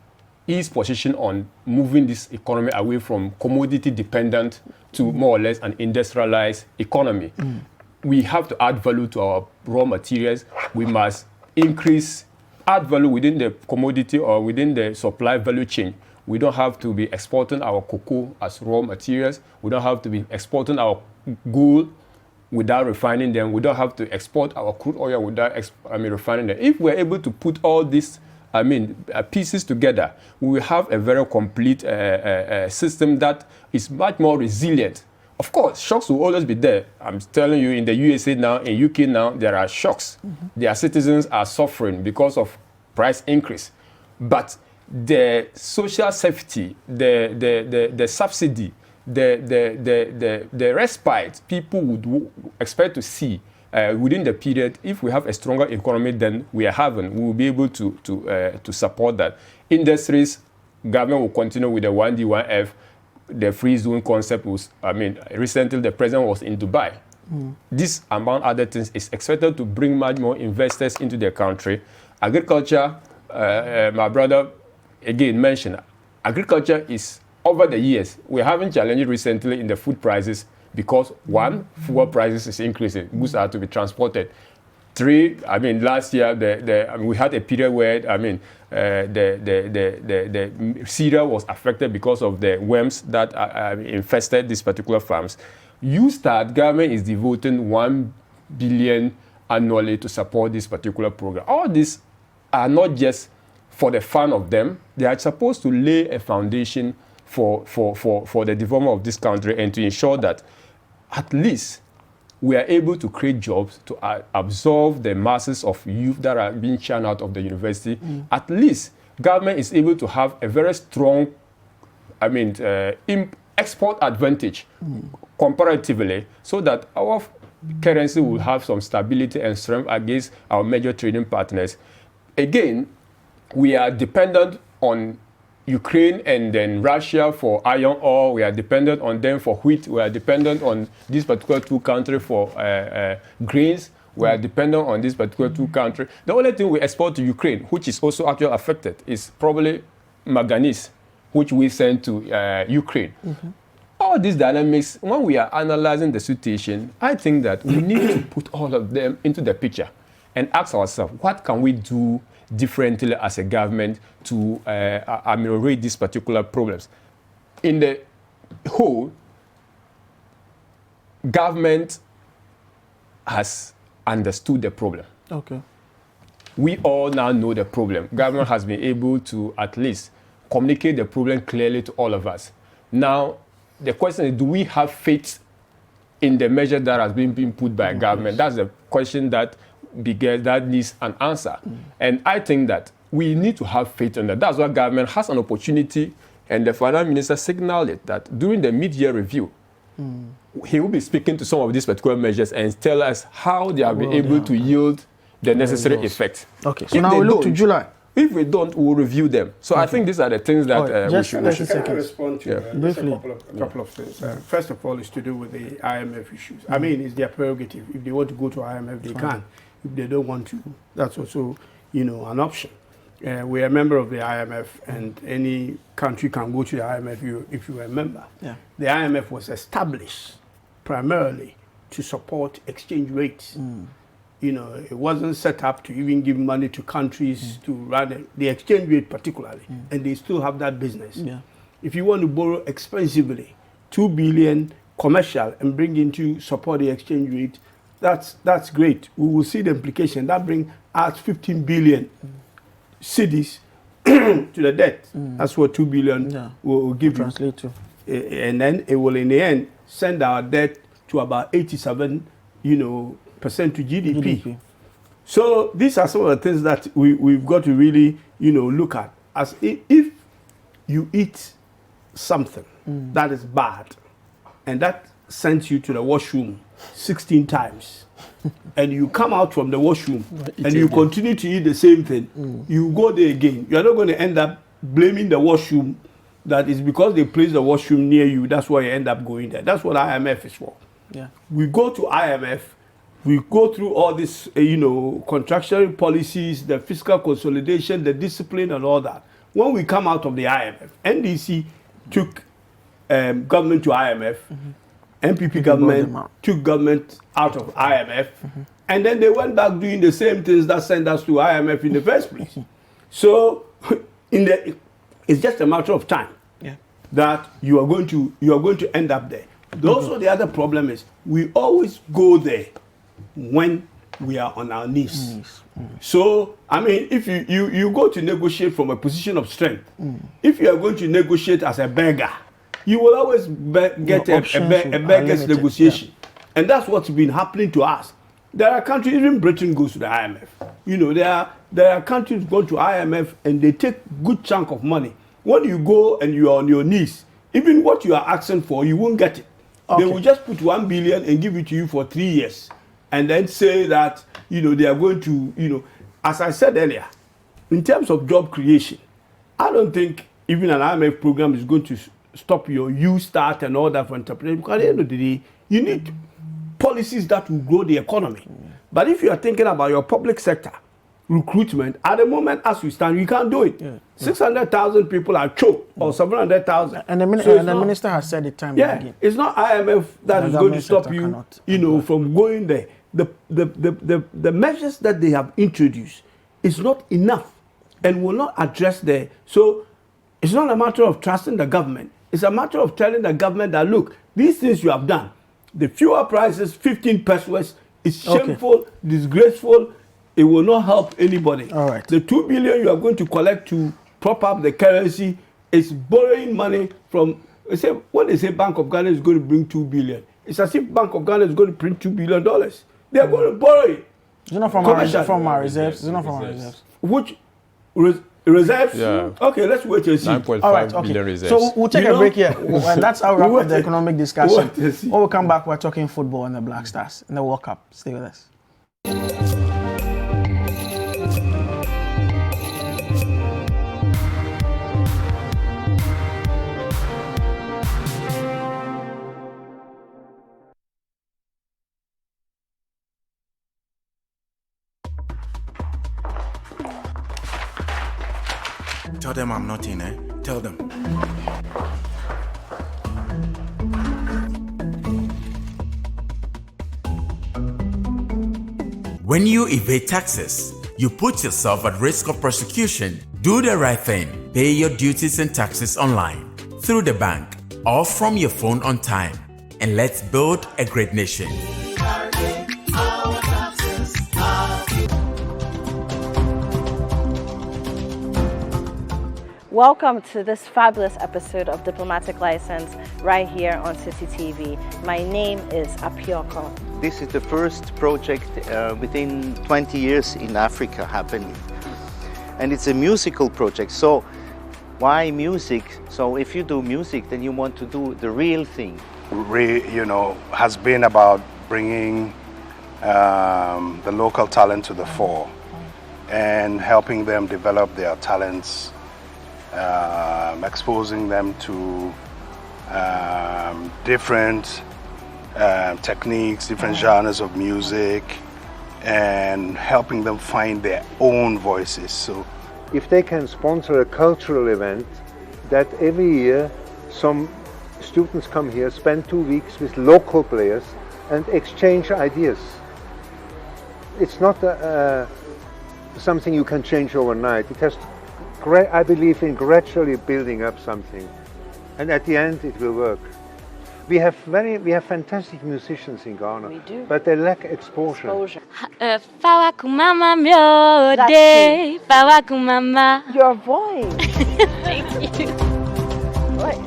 its position on moving this economy away from commodity dependent to more or less an industrialized economy. We have to add value to our raw materials. We must add value within the commodity or within the supply value chain. We don't have to be exporting our cocoa as raw materials. We don't have to be exporting our gold without refining them. We don't have to export our crude oil without refining them. If we're able to put all these pieces together, we will have a very complete system that is much more resilient. Of course, shocks will always be there. I'm telling you, in the USA now, in UK now, there are shocks. Their citizens are suffering because of price increase. But the social safety, the subsidy, the respite people would expect to see within the period, if we have a stronger economy than we are having, we will be able to support that. Industries, government will continue with the 1D, 1F. The free zone concept was, recently the president was in Dubai. This, among other things, is expected to bring much more investors into the country. Agriculture, my brother again mentioned, agriculture is, over the years, we're having challenges recently in the food prices because, one, fuel prices is increasing. Goods are to be transported. 3, last year, we had a period where, the cereal was affected because of the worms that infested these particular farms. Government is devoting 1 billion annually to support this particular program. All these are not just for the fun of them. They are supposed to lay a foundation for the development of this country and to ensure that at least we are able to create jobs to absorb the masses of youth that are being churned out of the university, at least government is able to have a very strong, export advantage comparatively, so that our currency will have some stability and strength against our major trading partners. Again, we are dependent on Ukraine and then Russia for iron ore. We are dependent on them for wheat. We are dependent on these particular two countries for grains. We are dependent on these particular two countries. The only thing we export to Ukraine, which is also actually affected, is probably manganese, which we send to Ukraine. All these dynamics, when we are analyzing the situation, I think that we need to put all of them into the picture and ask ourselves, what can we do differently as a government to ameliorate these particular problems? In the whole, government has understood the problem. Okay. We all now know the problem. Government has been able to at least communicate the problem clearly to all of us. Now, the question is, do we have faith in the measure that has been put by government? That's the question that needs an answer. And I think that we need to have faith in that. That's why government has an opportunity, and the finance minister signaled it, that during the mid-year review, he will be speaking to some of these particular measures and tell us how they have been able to yield the necessary effect. Okay, so now we look to July. If we don't, we'll review them. So I think these are the things that we should. Can I respond to just a couple of things? First of all, it's to do with the IMF issues. I mean, it's their prerogative. If they want to go to IMF, they can. If they don't want to, that's also, an option. We are a member of the IMF, and any country can go to the IMF if you are a member. Yeah. The IMF was established primarily to support exchange rates. It wasn't set up to even give money to countries to run the exchange rate particularly, and they still have that business. Yeah. If you want to borrow expensively, 2 billion commercial and bring in to support the exchange rate, that's great. We will see the implication. That brings us 15 billion cedis to the debt. That's what 2 billion will give translate you. And then it will, in the end, send our debt to about 87, percent to GDP. So these are some of the things that we've got to really, look at. As if you eat something that is bad, and that sends you to the washroom 16 times, and you come out from the washroom and you continue to eat the same thing, you go there again. You are not going to end up blaming the washroom that is because they place the washroom near you. That's why you end up going there. That's what IMF is for. Yeah. We go to IMF. We go through all this, contractual policies, the fiscal consolidation, the discipline, and all that. When we come out of the IMF, NDC took government to IMF. NPP government took government out of IMF, and then they went back doing the same things that sent us to IMF in the first place. So, it's just a matter of time that you are going to end up there. Also, the other problem is we always go there when we are on our knees. So, I mean, if you go to negotiate from a position of strength, if you are going to negotiate as a beggar, you will always get a beggar's negotiation. And that's what's been happening to us. There are countries, even Britain goes to the IMF. There are countries go to IMF and they take good chunk of money. When you go and you are on your knees, even what you are asking for, you won't get it. They will just put 1 billion and give it to you for 3 years. And then say that, they are going to, as I said earlier, in terms of job creation, I don't think even an IMF program is going to stop your start and all that for entrepreneurs. Because at the end of the day, you need policies that will grow the economy. But if you are thinking about your public sector recruitment, at the moment as we stand, you can't do it. 600,000 people are choked, or 700,000. And the minister has said it time and again. It's not IMF that is going to stop you, from going there. The measures that they have introduced is not enough and will not address the. So it's not a matter of trusting the government. It's a matter of telling the government that, look, these things you have done, the fuel prices, 15 pesos, is shameful, disgraceful. It will not help anybody. All right. The 2 billion you are going to collect to prop up the currency is borrowing money from. When they say Bank of Ghana is going to bring 2 billion, It's as if Bank of Ghana is going to print $2 billion. They are going to borrow it. It's not from our reserves. It's not from our reserves. Which reserves? Yeah. Okay, let's wait and see. 9.5 billion reserves. So we'll take a break here. And that's how we wrap up the economic discussion. When we come back, we're talking football and the Black Stars in the World Cup. Stay with us. Tell them I'm not in, eh? Tell them. When you evade taxes, you put yourself at risk of prosecution. Do the right thing. Pay your duties and taxes online, through the bank, or from your phone on time. And let's build a great nation. Welcome to this fabulous episode of Diplomatic License right here on City TV. My name is Apioko. This is the first project within 20 years in Africa happening. And it's a musical project. So why music? So if you do music, then you want to do the real thing. Has been about bringing the local talent to the fore and helping them develop their talents, exposing them to different techniques, different genres of music, and helping them find their own voices. So, if they can sponsor a cultural event that every year some students come here, spend 2 weeks with local players and exchange ideas. It's not something you can change overnight. It has to, I believe in gradually building up something, and at the end it will work. We have fantastic musicians in Ghana, we do. But they lack exposure. Fawa kumama mjode, fawa kumama. Your voice. Thank you. Right.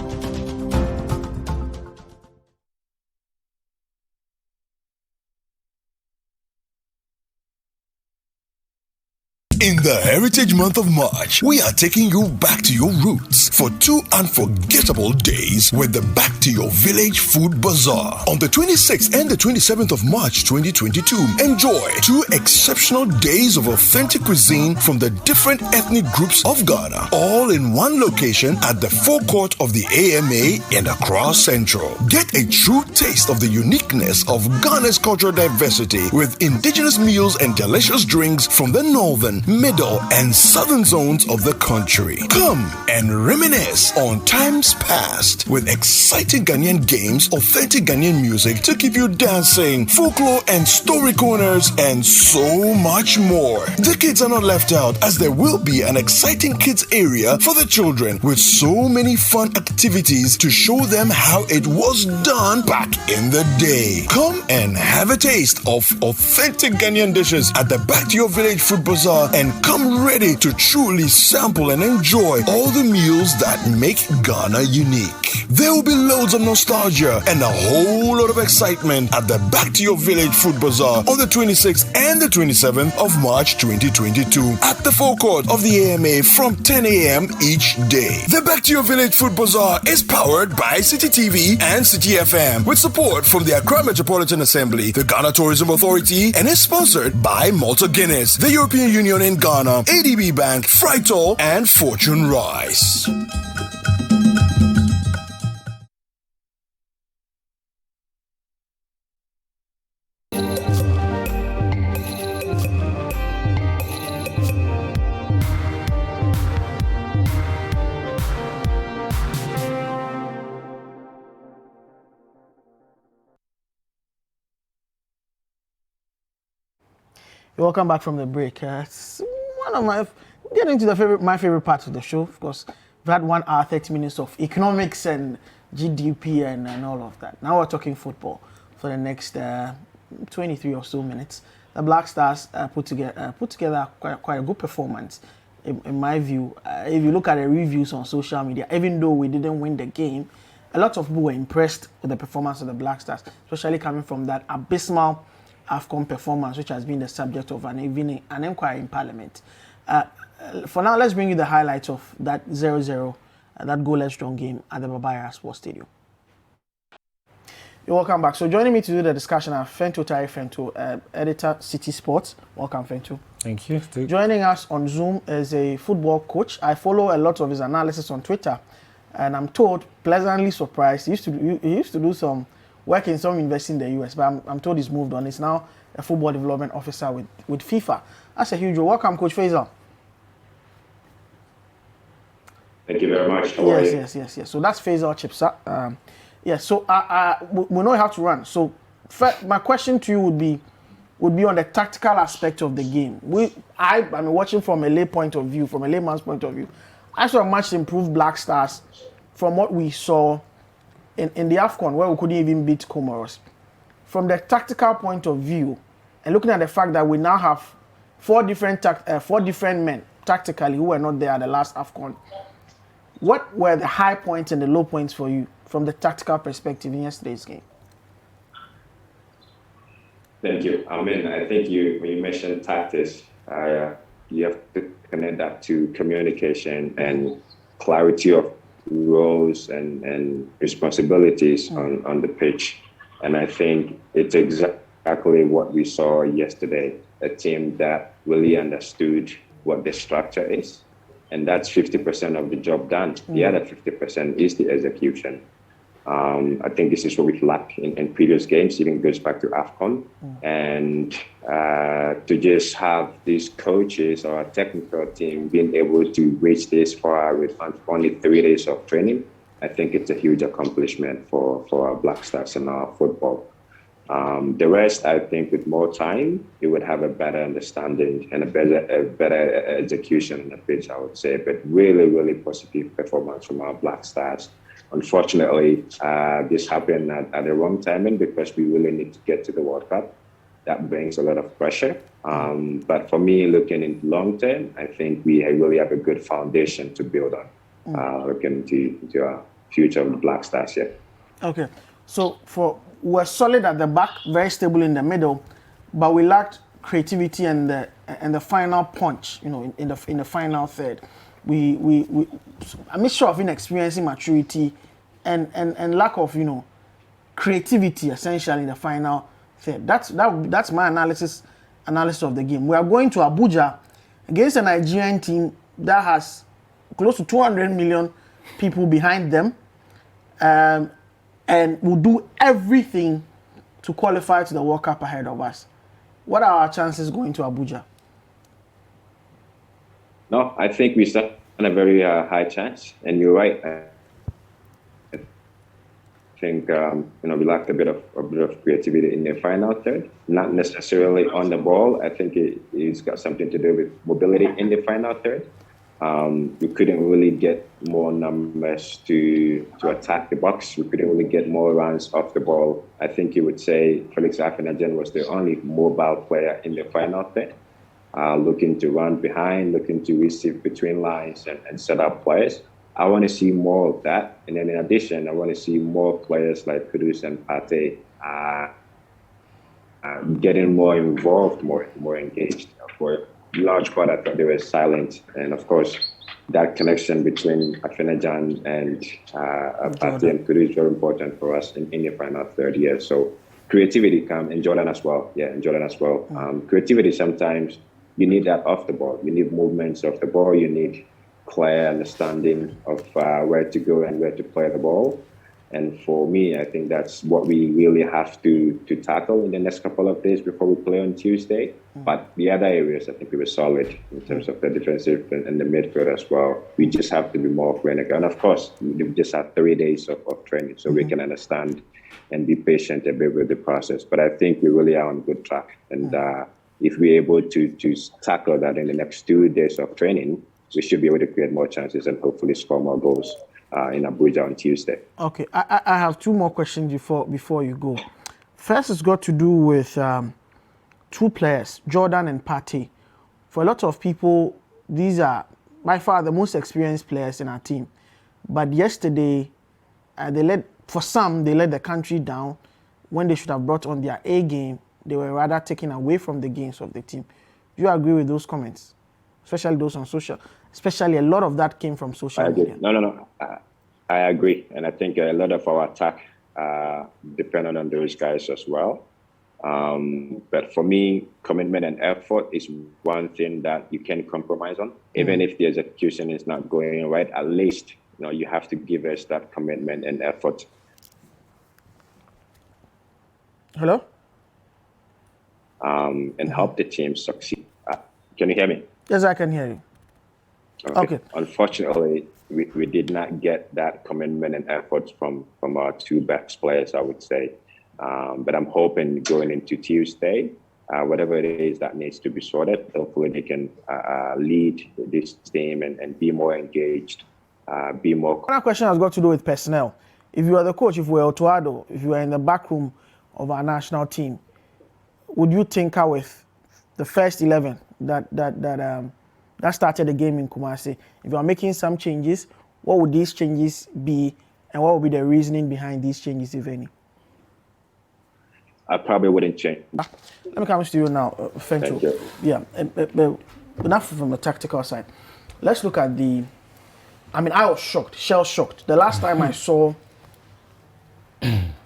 In the Heritage Month of March, we are taking you back to your roots for 2 unforgettable days with the Back to Your Village Food Bazaar. On the 26th and the 27th of March 2022, enjoy 2 exceptional days of authentic cuisine from the different ethnic groups of Ghana, all in one location at the forecourt of the AMA in Accra Central. Get a true taste of the uniqueness of Ghana's cultural diversity with indigenous meals and delicious drinks from the northern, middle, and southern zones of the country. Come and reminisce on times past with exciting Ghanaian games, authentic Ghanaian music to keep you dancing, folklore and story corners, and so much more. The kids are not left out, as there will be an exciting kids area for the children with so many fun activities to show them how it was done back in the day. Come and have a taste of authentic Ghanaian dishes at the Back to Your Village Food Bazaar, and come ready to truly sample and enjoy all the meals that make Ghana unique. There will be loads of nostalgia and a whole lot of excitement at the Back to Your Village Food Bazaar on the 26th and the 27th of March 2022 at the forecourt of the AMA from 10 a.m. each day. The Back to Your Village Food Bazaar is powered by City TV and City FM with support from the Accra Metropolitan Assembly, the Ghana Tourism Authority, and is sponsored by Malta Guinness, the European Union in Ghana, ADB Bank, Frytol, and Fortune Rice. Welcome back from the break. It's one of my getting to my favorite part of the show. Of course, we've had 1 hour 30 minutes of economics and GDP and all of that. Now we're talking football for the next 23 or so minutes. The Black Stars put together quite a good performance, in my view. If you look at the reviews on social media, even though we didn't win the game, a lot of people were impressed with the performance of the Black Stars, especially coming from that abysmal AFCON performance, which has been the subject of an inquiry in Parliament. For now, let's bring you the highlights of that 0-0, that goalless drawn game at the Baba Yara Sports Stadium. You're welcome back. So joining me to do the discussion are Fento Tari Fento, editor, City Sports. Welcome, Fento. Thank you. Joining us on Zoom is a football coach. I follow a lot of his analysis on Twitter, and I'm told, pleasantly surprised, he used to do some work in some university in the US, but I'm told he's moved on. He's now a football development officer with FIFA. That's a huge role. Welcome, Coach Faisal. Thank you very much. Yes. So that's Faisal Chipsa. So we know you have to run. So my question to you would be on the tactical aspect of the game. I mean, watching from a layman's point of view, I saw a much improved Black Stars from what we saw in the AFCON, where we couldn't even beat Comoros. From the tactical point of view, and looking at the fact that we now have four different men tactically who were not there at the last AFCON, what were the high points and the low points for you from the tactical perspective in yesterday's game? Thank you. I mean, I think when you mentioned tactics, you have to connect that to communication and clarity of roles and responsibilities on the pitch. And I think it's exactly what we saw yesterday, a team that really understood what the structure is. And that's 50% of the job done. The other 50% is the execution. I think this is what we've lacked in previous games, even goes back to AFCON. And to just have these coaches or a technical team being able to reach this far with only 3 days of training, I think it's a huge accomplishment for our Black Stars in our football. The rest, I think, with more time, you would have a better understanding and a better execution on the pitch, I would say. But really, really positive performance from our Black Stars. Unfortunately, this happened at the wrong timing because we really need to get to the World Cup. That brings a lot of pressure. But for me, looking in long term, I think we really have a good foundation to build on, looking into our future of the Black Stars here. Okay, so we're solid at the back, very stable in the middle, but we lacked creativity and the final punch. In the final third, a mixture of inexperience, maturity, and lack of creativity essentially in the final third. That's my analysis of the game. We are going to Abuja against a Nigerian team that has close to 200 million people behind them. And we'll do everything to qualify to the World Cup ahead of us. What are our chances going to Abuja? No, I think we stand a very high chance, and you're right. I think we lacked a bit of creativity in the final third, not necessarily on the ball. I think it's got something to do with mobility in the final third. We couldn't really get more numbers to attack the box. We couldn't really get more runs off the ball. I think you would say Felix Afenajan was the only mobile player in the final third, looking to run behind, looking to receive between lines and set up players. I want to see more of that. And then in addition, I want to see more players like Kudus and Pate getting more involved, more engaged. For large part, I thought they were silent. And of course, that connection between Afenajan and Pate and Kudus is very important for us in the final third year. So creativity comes, and Jordan as well. Creativity, sometimes you need that off the ball. You need movements off the ball. You need clear understanding of where to go and where to play the ball. And for me, I think that's what we really have to tackle in the next couple of days before we play on Tuesday. But the other areas, I think we were solid in terms of the defensive and the midfield as well. We just have to be more clinical. And of course, we just have 3 days of training, so we can understand and be patient a bit with the process. But I think we really are on good track. And if we're able to tackle that in the next 2 days of training, we should be able to create more chances and hopefully score more goals in Abuja on Tuesday. Okay, I have two more questions before you go. First, it's got to do with two players, Jordan and Pate. For a lot of people, these are by far the most experienced players in our team. But yesterday, for some, they let the country down when they should have brought on their A game. They were rather taken away from the games of the team. Do you agree with those comments? Especially those on social, especially a lot of that came from social media. No. I agree. And I think a lot of our attack depended on those guys as well. But for me, commitment and effort is one thing that you can compromise on. Even if the execution is not going right, at least you have to give us that commitment and effort. Hello? And help the team succeed. Can you hear me? Yes, I can hear you. Okay. Unfortunately, we did not get that commitment and effort from our two best players, I would say. But I'm hoping going into Tuesday, whatever it is that needs to be sorted, hopefully they can lead this team and be more engaged, be more. Another question has got to do with personnel. If you are the coach, if you were Otuado, if you were in the back room of our national team, would you tinker with the first 11 that started the game in Kumasi? If you are making some changes, what would these changes be, and what would be the reasoning behind these changes, if any? I probably wouldn't change. Let me come to you now, Fencho. Thank you. Yeah, enough from the tactical side. Let's look at I was shocked, shell-shocked. The last time I saw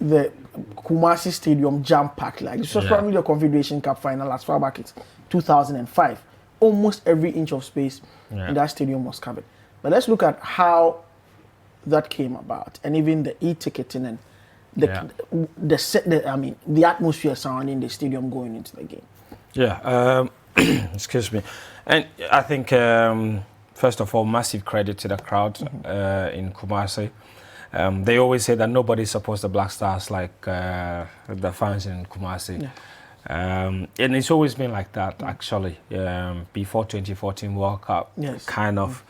the Kumasi Stadium jam-packed like this was probably the Confederation Cup final as far back as 2005. Almost every inch of space in that stadium was covered. But let's look at how that came about, and even the e-ticketing and the atmosphere surrounding the stadium going into the game. Yeah, excuse me. And I think, first of all, massive credit to the crowd in Kumasi. They always say that nobody supports the Black Stars like the fans in Kumasi. Yeah. And it's always been like that, actually. Before 2014 World Cup, kind of,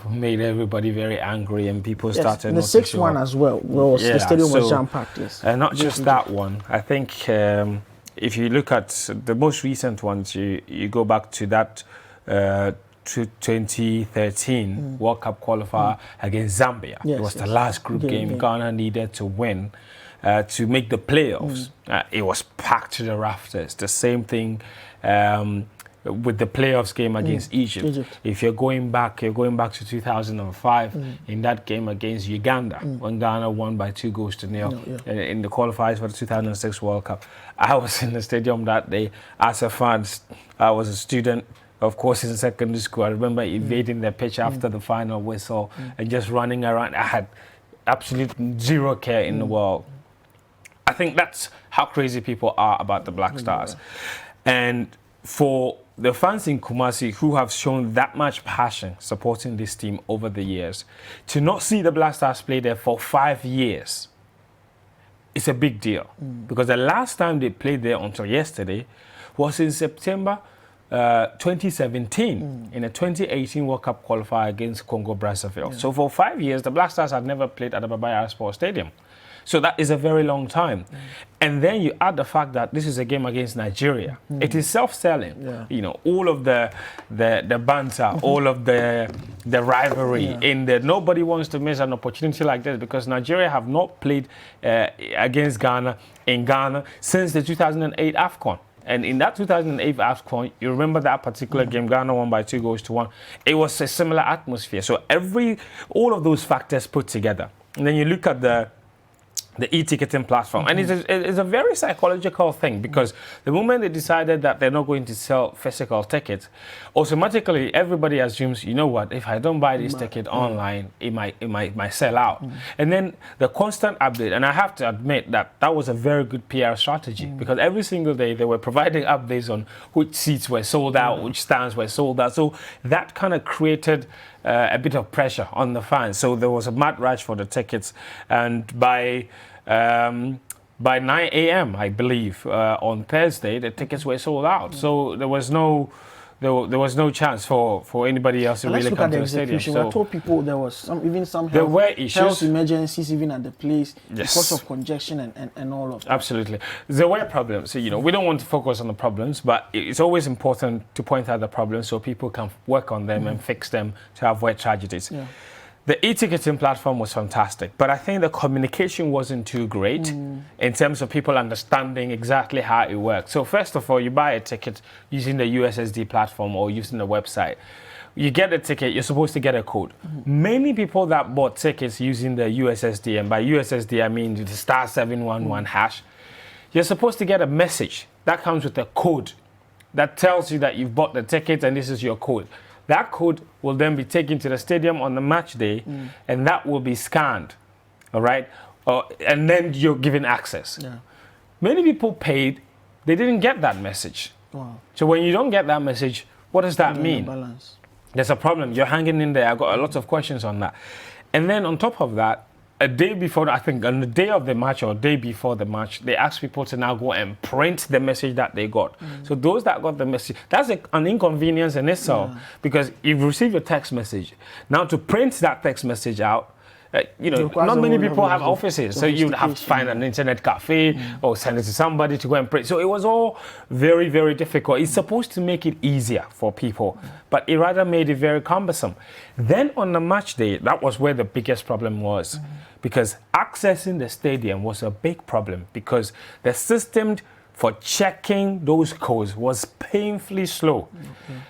made everybody very angry, and people started. The 6-1 as well. The stadium was jam-packed. Yes. Not just that one. I think if you look at the most recent ones, you go back to that 2013 World Cup qualifier against Zambia. It was the last group game Ghana needed to win to make the playoffs. It was packed to the rafters. The same thing with the playoffs game against Egypt. If you're going back to 2005 in that game against Uganda, when Ghana won by 2-0 in the qualifiers for the 2006 World Cup. I was in the stadium that day as a fan. I was a student, of course, in secondary school. I remember invading the pitch after the final whistle and just running around. I had absolutely zero care in the world. I think that's how crazy people are about the Black Stars. And for the fans in Kumasi who have shown that much passion supporting this team over the years, to not see the Black Stars play there for 5 years, it's a big deal. Because the last time they played there until yesterday was in September 2017 in a 2018 World Cup qualifier against Congo Brazzaville. So for 5 years, the Black Stars had never played at the Baba Yara Sports Stadium. So that is a very long time. And then you add the fact that this is a game against Nigeria. It is self-selling. All of the banter, all of the rivalry in there. Nobody wants to miss an opportunity like this, because Nigeria have not played against Ghana in Ghana since the 2008 AFCON. And in that 2008 AFCON, you remember that particular game, Ghana won by 2-1. It was a similar atmosphere. So all of those factors put together. And then you look at the e-ticketing platform. And it's a very psychological thing, because the moment they decided that they're not going to sell physical tickets, automatically everybody assumes, you know what, if I don't buy this ticket online, it might sell out. And then the constant update, and I have to admit that was a very good PR strategy, because every single day they were providing updates on which seats were sold out, which stands were sold out. So that kind of created a bit of pressure on the fans. So there was a mad rush for the tickets, and by 9 a.m., I believe, on Thursday, the tickets were sold out. So there was no chance for anybody else to really come to the stadium. So we told people there was some health emergencies even at the place because of congestion and all of that. Absolutely. There were problems. We don't want to focus on the problems, but it's always important to point out the problems so people can work on them and fix them to avoid tragedies. The e-ticketing platform was fantastic, but I think the communication wasn't too great in terms of people understanding exactly how it works. So first of all, you buy a ticket using the USSD platform or using the website. You get a ticket, you're supposed to get a code. Many people that bought tickets using the USSD, and by USSD I mean the *711 hash, you're supposed to get a message that comes with a code that tells you that you've bought the ticket and this is your code. That code will then be taken to the stadium on the match day and that will be scanned, all right? And then you're given access. Yeah. Many people paid, they didn't get that message. Wow. So when you don't get that message, what does that mean? Balance. There's a problem. You're hanging in there. I've got a lot of questions on that. And then on top of that, a day before, I think on the day of the match or day before the match, they asked people to now go and print the message that they got. So those that got the message, that's an inconvenience in itself because you've received a text message. Now to print that text message out, not many people have offices, so you'd have to find an internet cafe or send it to somebody to go and print. So it was all very, very difficult. It's supposed to make it easier for people, but it rather made it very cumbersome. Then on the match day, that was where the biggest problem was, because accessing the stadium was a big problem because the system for checking those codes was painfully slow.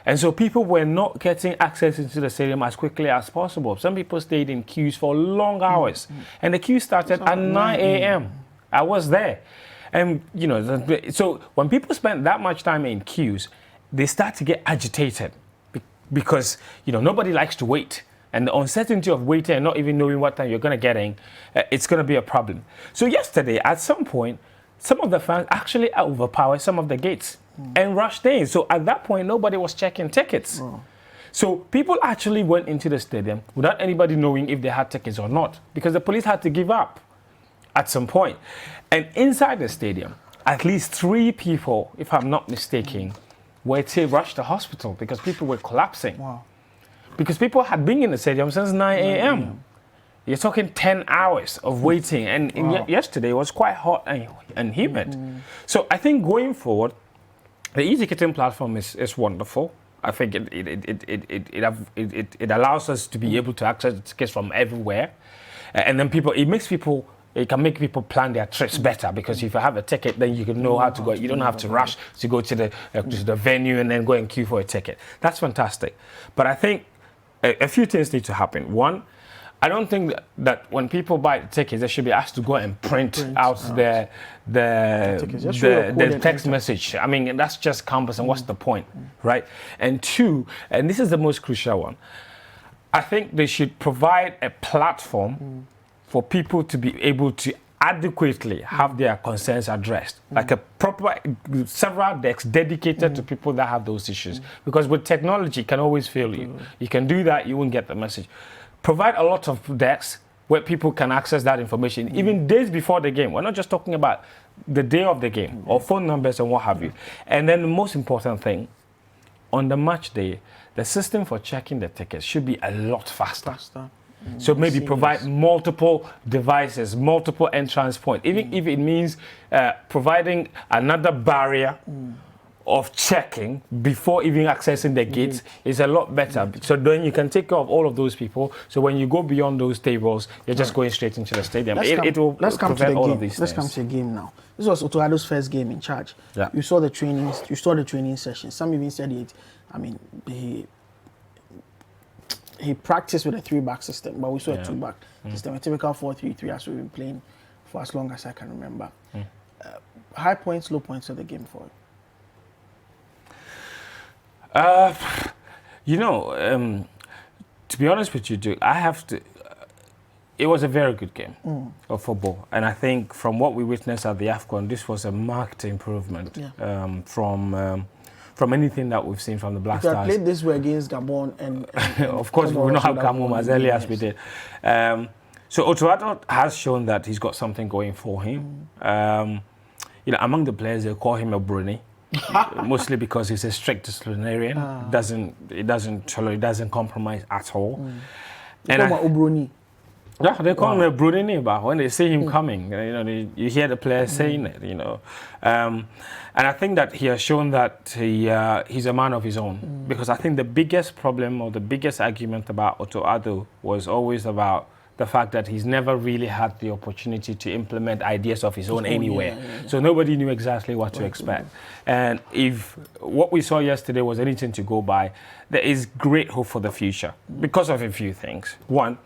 And so people were not getting access into the stadium as quickly as possible. Some people stayed in queues for long hours. And the queue started at 9 a.m. I was there. And, so when people spend that much time in queues, they start to get agitated because, nobody likes to wait. And the uncertainty of waiting and not even knowing what time you're going to get in, it's going to be a problem. So yesterday, at some point, some of the fans actually overpowered some of the gates and rushed in. So at that point, nobody was checking tickets. So people actually went into the stadium without anybody knowing if they had tickets or not, because the police had to give up at some point. And inside the stadium, at least 3 people, if I'm not mistaken, were rushed to hospital because people were collapsing. Because people had been in the stadium since 9 a.m. You're talking 10 hours of waiting, and yesterday was quite hot and humid. So I think going forward, the e-ticketing platform is wonderful. I think it allows us to be able to access tickets from everywhere, and then it can make people plan their trips better, because if you have a ticket, then you can know how to go. You don't have to rush to go to the venue and then go and queue for a ticket. That's fantastic. But I think a few things need to happen. One, I don't think that when people buy tickets, they should be asked to go and print out the text message. I mean, that's just cumbersome. What's the point, right? And 2, and this is the most crucial one, I think they should provide a platform for people to be able to adequately have their concerns addressed, like a proper several decks dedicated to people that have those issues. Because with technology, it can always fail you. You can do that, you won't get the message. Provide a lot of decks where people can access that information, even days before the game. We're not just talking about the day of the game or phone numbers and what have you. And then the most important thing, on the match day, the system for checking the tickets should be a lot faster. So maybe provide multiple devices, multiple entrance points, even if it means providing another barrier of checking before even accessing the gates is a lot better. So then you can take care of all of those people. So when you go beyond those tables, you're just going straight into the stadium. It will prevent all of these things. Let's come to the game now. This was Otto Addo's first game in charge. Yeah. You saw the trainings. You saw the training sessions. Some even said he practiced with a 3-back system, but we saw a 2-back system, a typical 4-3-3 as we've been playing for as long as I can remember. High points, low points of the game for you. To be honest with you, Duke, I have to. It was a very good game of football, and I think from what we witnessed at the AFCON, this was a marked improvement from anything that we've seen from the Black Stars. If you had played this way against Gabon and of course we will not have come home as early as we did. So Otto Addo has shown that he's got something going for him. Among the players, they call him a Bruni. Mostly because he's a strict disciplinarian. He doesn't compromise at all. And Yeah, they call him a Brunei, but when they see him coming, you hear the players saying it, And I think that he has shown that he's a man of his own. Because I think the biggest problem or the biggest argument about Otto Addo was always about the fact that he's never really had the opportunity to implement ideas of his own anywhere. So nobody knew exactly what to expect. And if what we saw yesterday was anything to go by, there is great hope for the future because of a few things. One,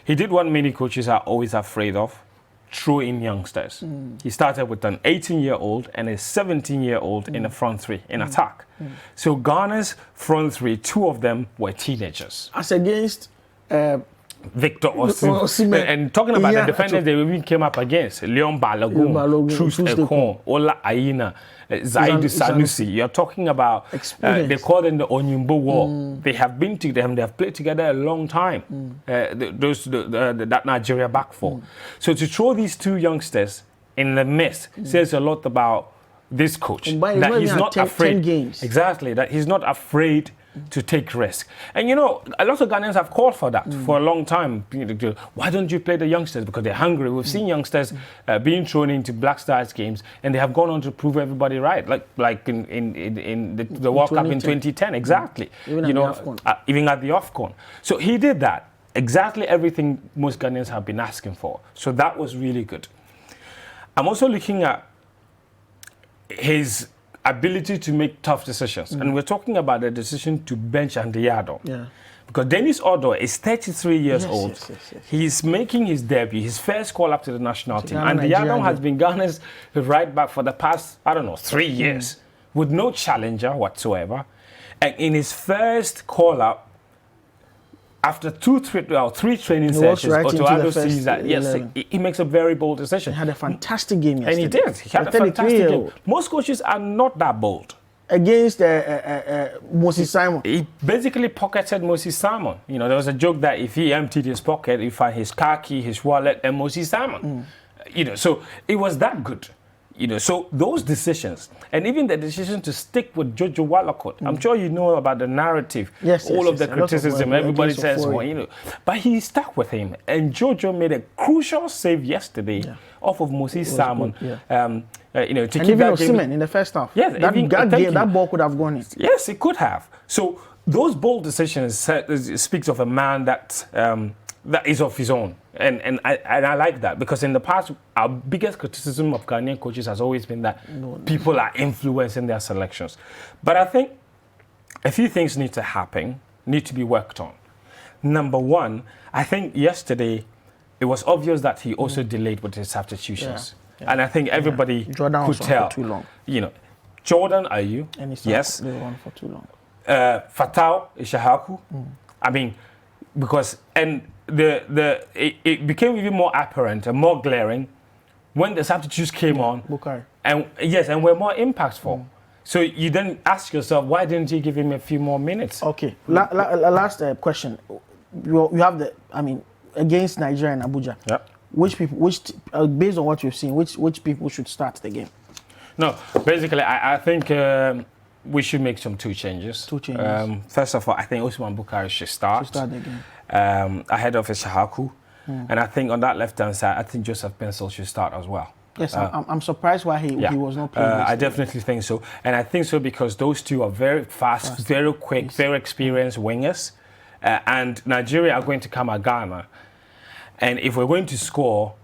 he did what many coaches are always afraid of, throw in youngsters. He started with an 18-year-old and a 17-year-old in the front three in attack. So Ghana's front three, 2 of them were teenagers. As against Victor Osimhen. And talking about the defenders they even came up against, Leon Balogun, Truce Ekong, Ola Aina, Zaidu Sanusi. You're talking about, they call them the Onyumbo War. They have been to them, they have played together a long time, that Nigeria back four. So to throw these 2 youngsters in the mist says a lot about this coach. That he's not afraid. 10 games. Exactly, that he's not afraid to take risk. And a lot of Ghanaians have called for that for a long time. Why don't you play the youngsters? Because they're hungry. We've seen youngsters being thrown into Black Stars games, and they have gone on to prove everybody right, like in the World Cup in 2010. Exactly. Even at the AFCON. So he did that. Exactly everything most Ghanaians have been asking for. So that was really good. I'm also looking at his ability to make tough decisions. And we're talking about the decision to bench Andy Yadon. Yeah. Because Dennis Odo is 33 years old. He's making his debut, his first call up to the national team. And Yadon has been Ghana's right back for the past, 3 years with no challenger whatsoever. And in his first call up, after 3 training sessions, Otto Addo sees that, he makes a very bold decision. He had a fantastic game yesterday. And he did. He had a fantastic game. Most coaches are not that bold. Against Moses Simon. He basically pocketed Moses Simon. There was a joke that if he emptied his pocket, he found his car key, his wallet, and Moses Simon. So it was that good. So those decisions, and even the decision to stick with Jojo Wallacott, I'm sure you know about the narrative, all of the criticism, everybody says, but he stuck with him. And Jojo made a crucial save yesterday off of Moses Simon. To and keep even that Osimhen in the first half. Yes, that ball could have gone in. Yes, it could have. So those bold decisions speaks of a man that is of his own. And I like that, because in the past, our biggest criticism of Ghanaian coaches has always been that people are influencing their selections. But I think a few things need to be worked on. Number one, I think yesterday it was obvious that he also delayed with his substitutions. And I think everybody could tell. For too long. Jordan Ayew, yes. They were on for too long. Fatau Ishahaku. I mean, because it became even more apparent and more glaring when the substitutes came on. Bukhari. And were more impactful. So you then ask yourself, why didn't you give him a few more minutes? Okay. Last question. You have against Nigeria and Abuja. Yep. Based on what you've seen, which people should start the game? No, basically, I think we should make some two changes. First of all, I think Usman Bukhari should start the game. Ahead of Ishahaku. And I think on that left-hand side, I think Joseph Pencil should start as well. Yes, I'm surprised why he was not playing. I definitely think so. And I think so because those two are very fast, very quick, very experienced wingers. And Nigeria are going to come at Ghana. And if we're going to score,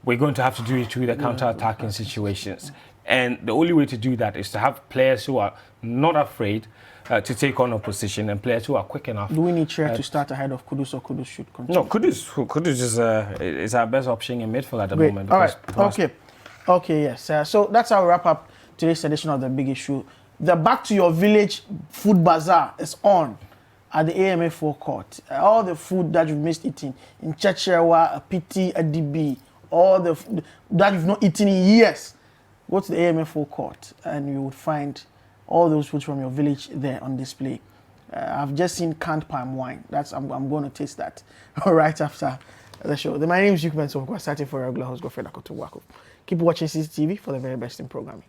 we're going to have to do it through the counter-attacking situations. And the only way to do that is to have players who are not afraid to take on opposition and players who are quick enough. Do we need Chair to start ahead of Kudus, or Kudus should continue? No, Kudus is our best option in midfield at the moment. All right. Okay, yes. So that's how we wrap up today's edition of The Big Issue. The Back to Your Village Food Bazaar is on at the AMA forecourt. All the food that you've missed eating in Chechewa, Apiti, Adibi, all the food that you've not eaten in years. Go to the AMA forecourt and you would find all those foods from your village there on display. I've just seen canned palm wine. I'm going to taste that right after the show. My name is Yukman Sokwa, starting for regular host Godfrey Akoto Wako. Keep watching CCTV for the very best in programming.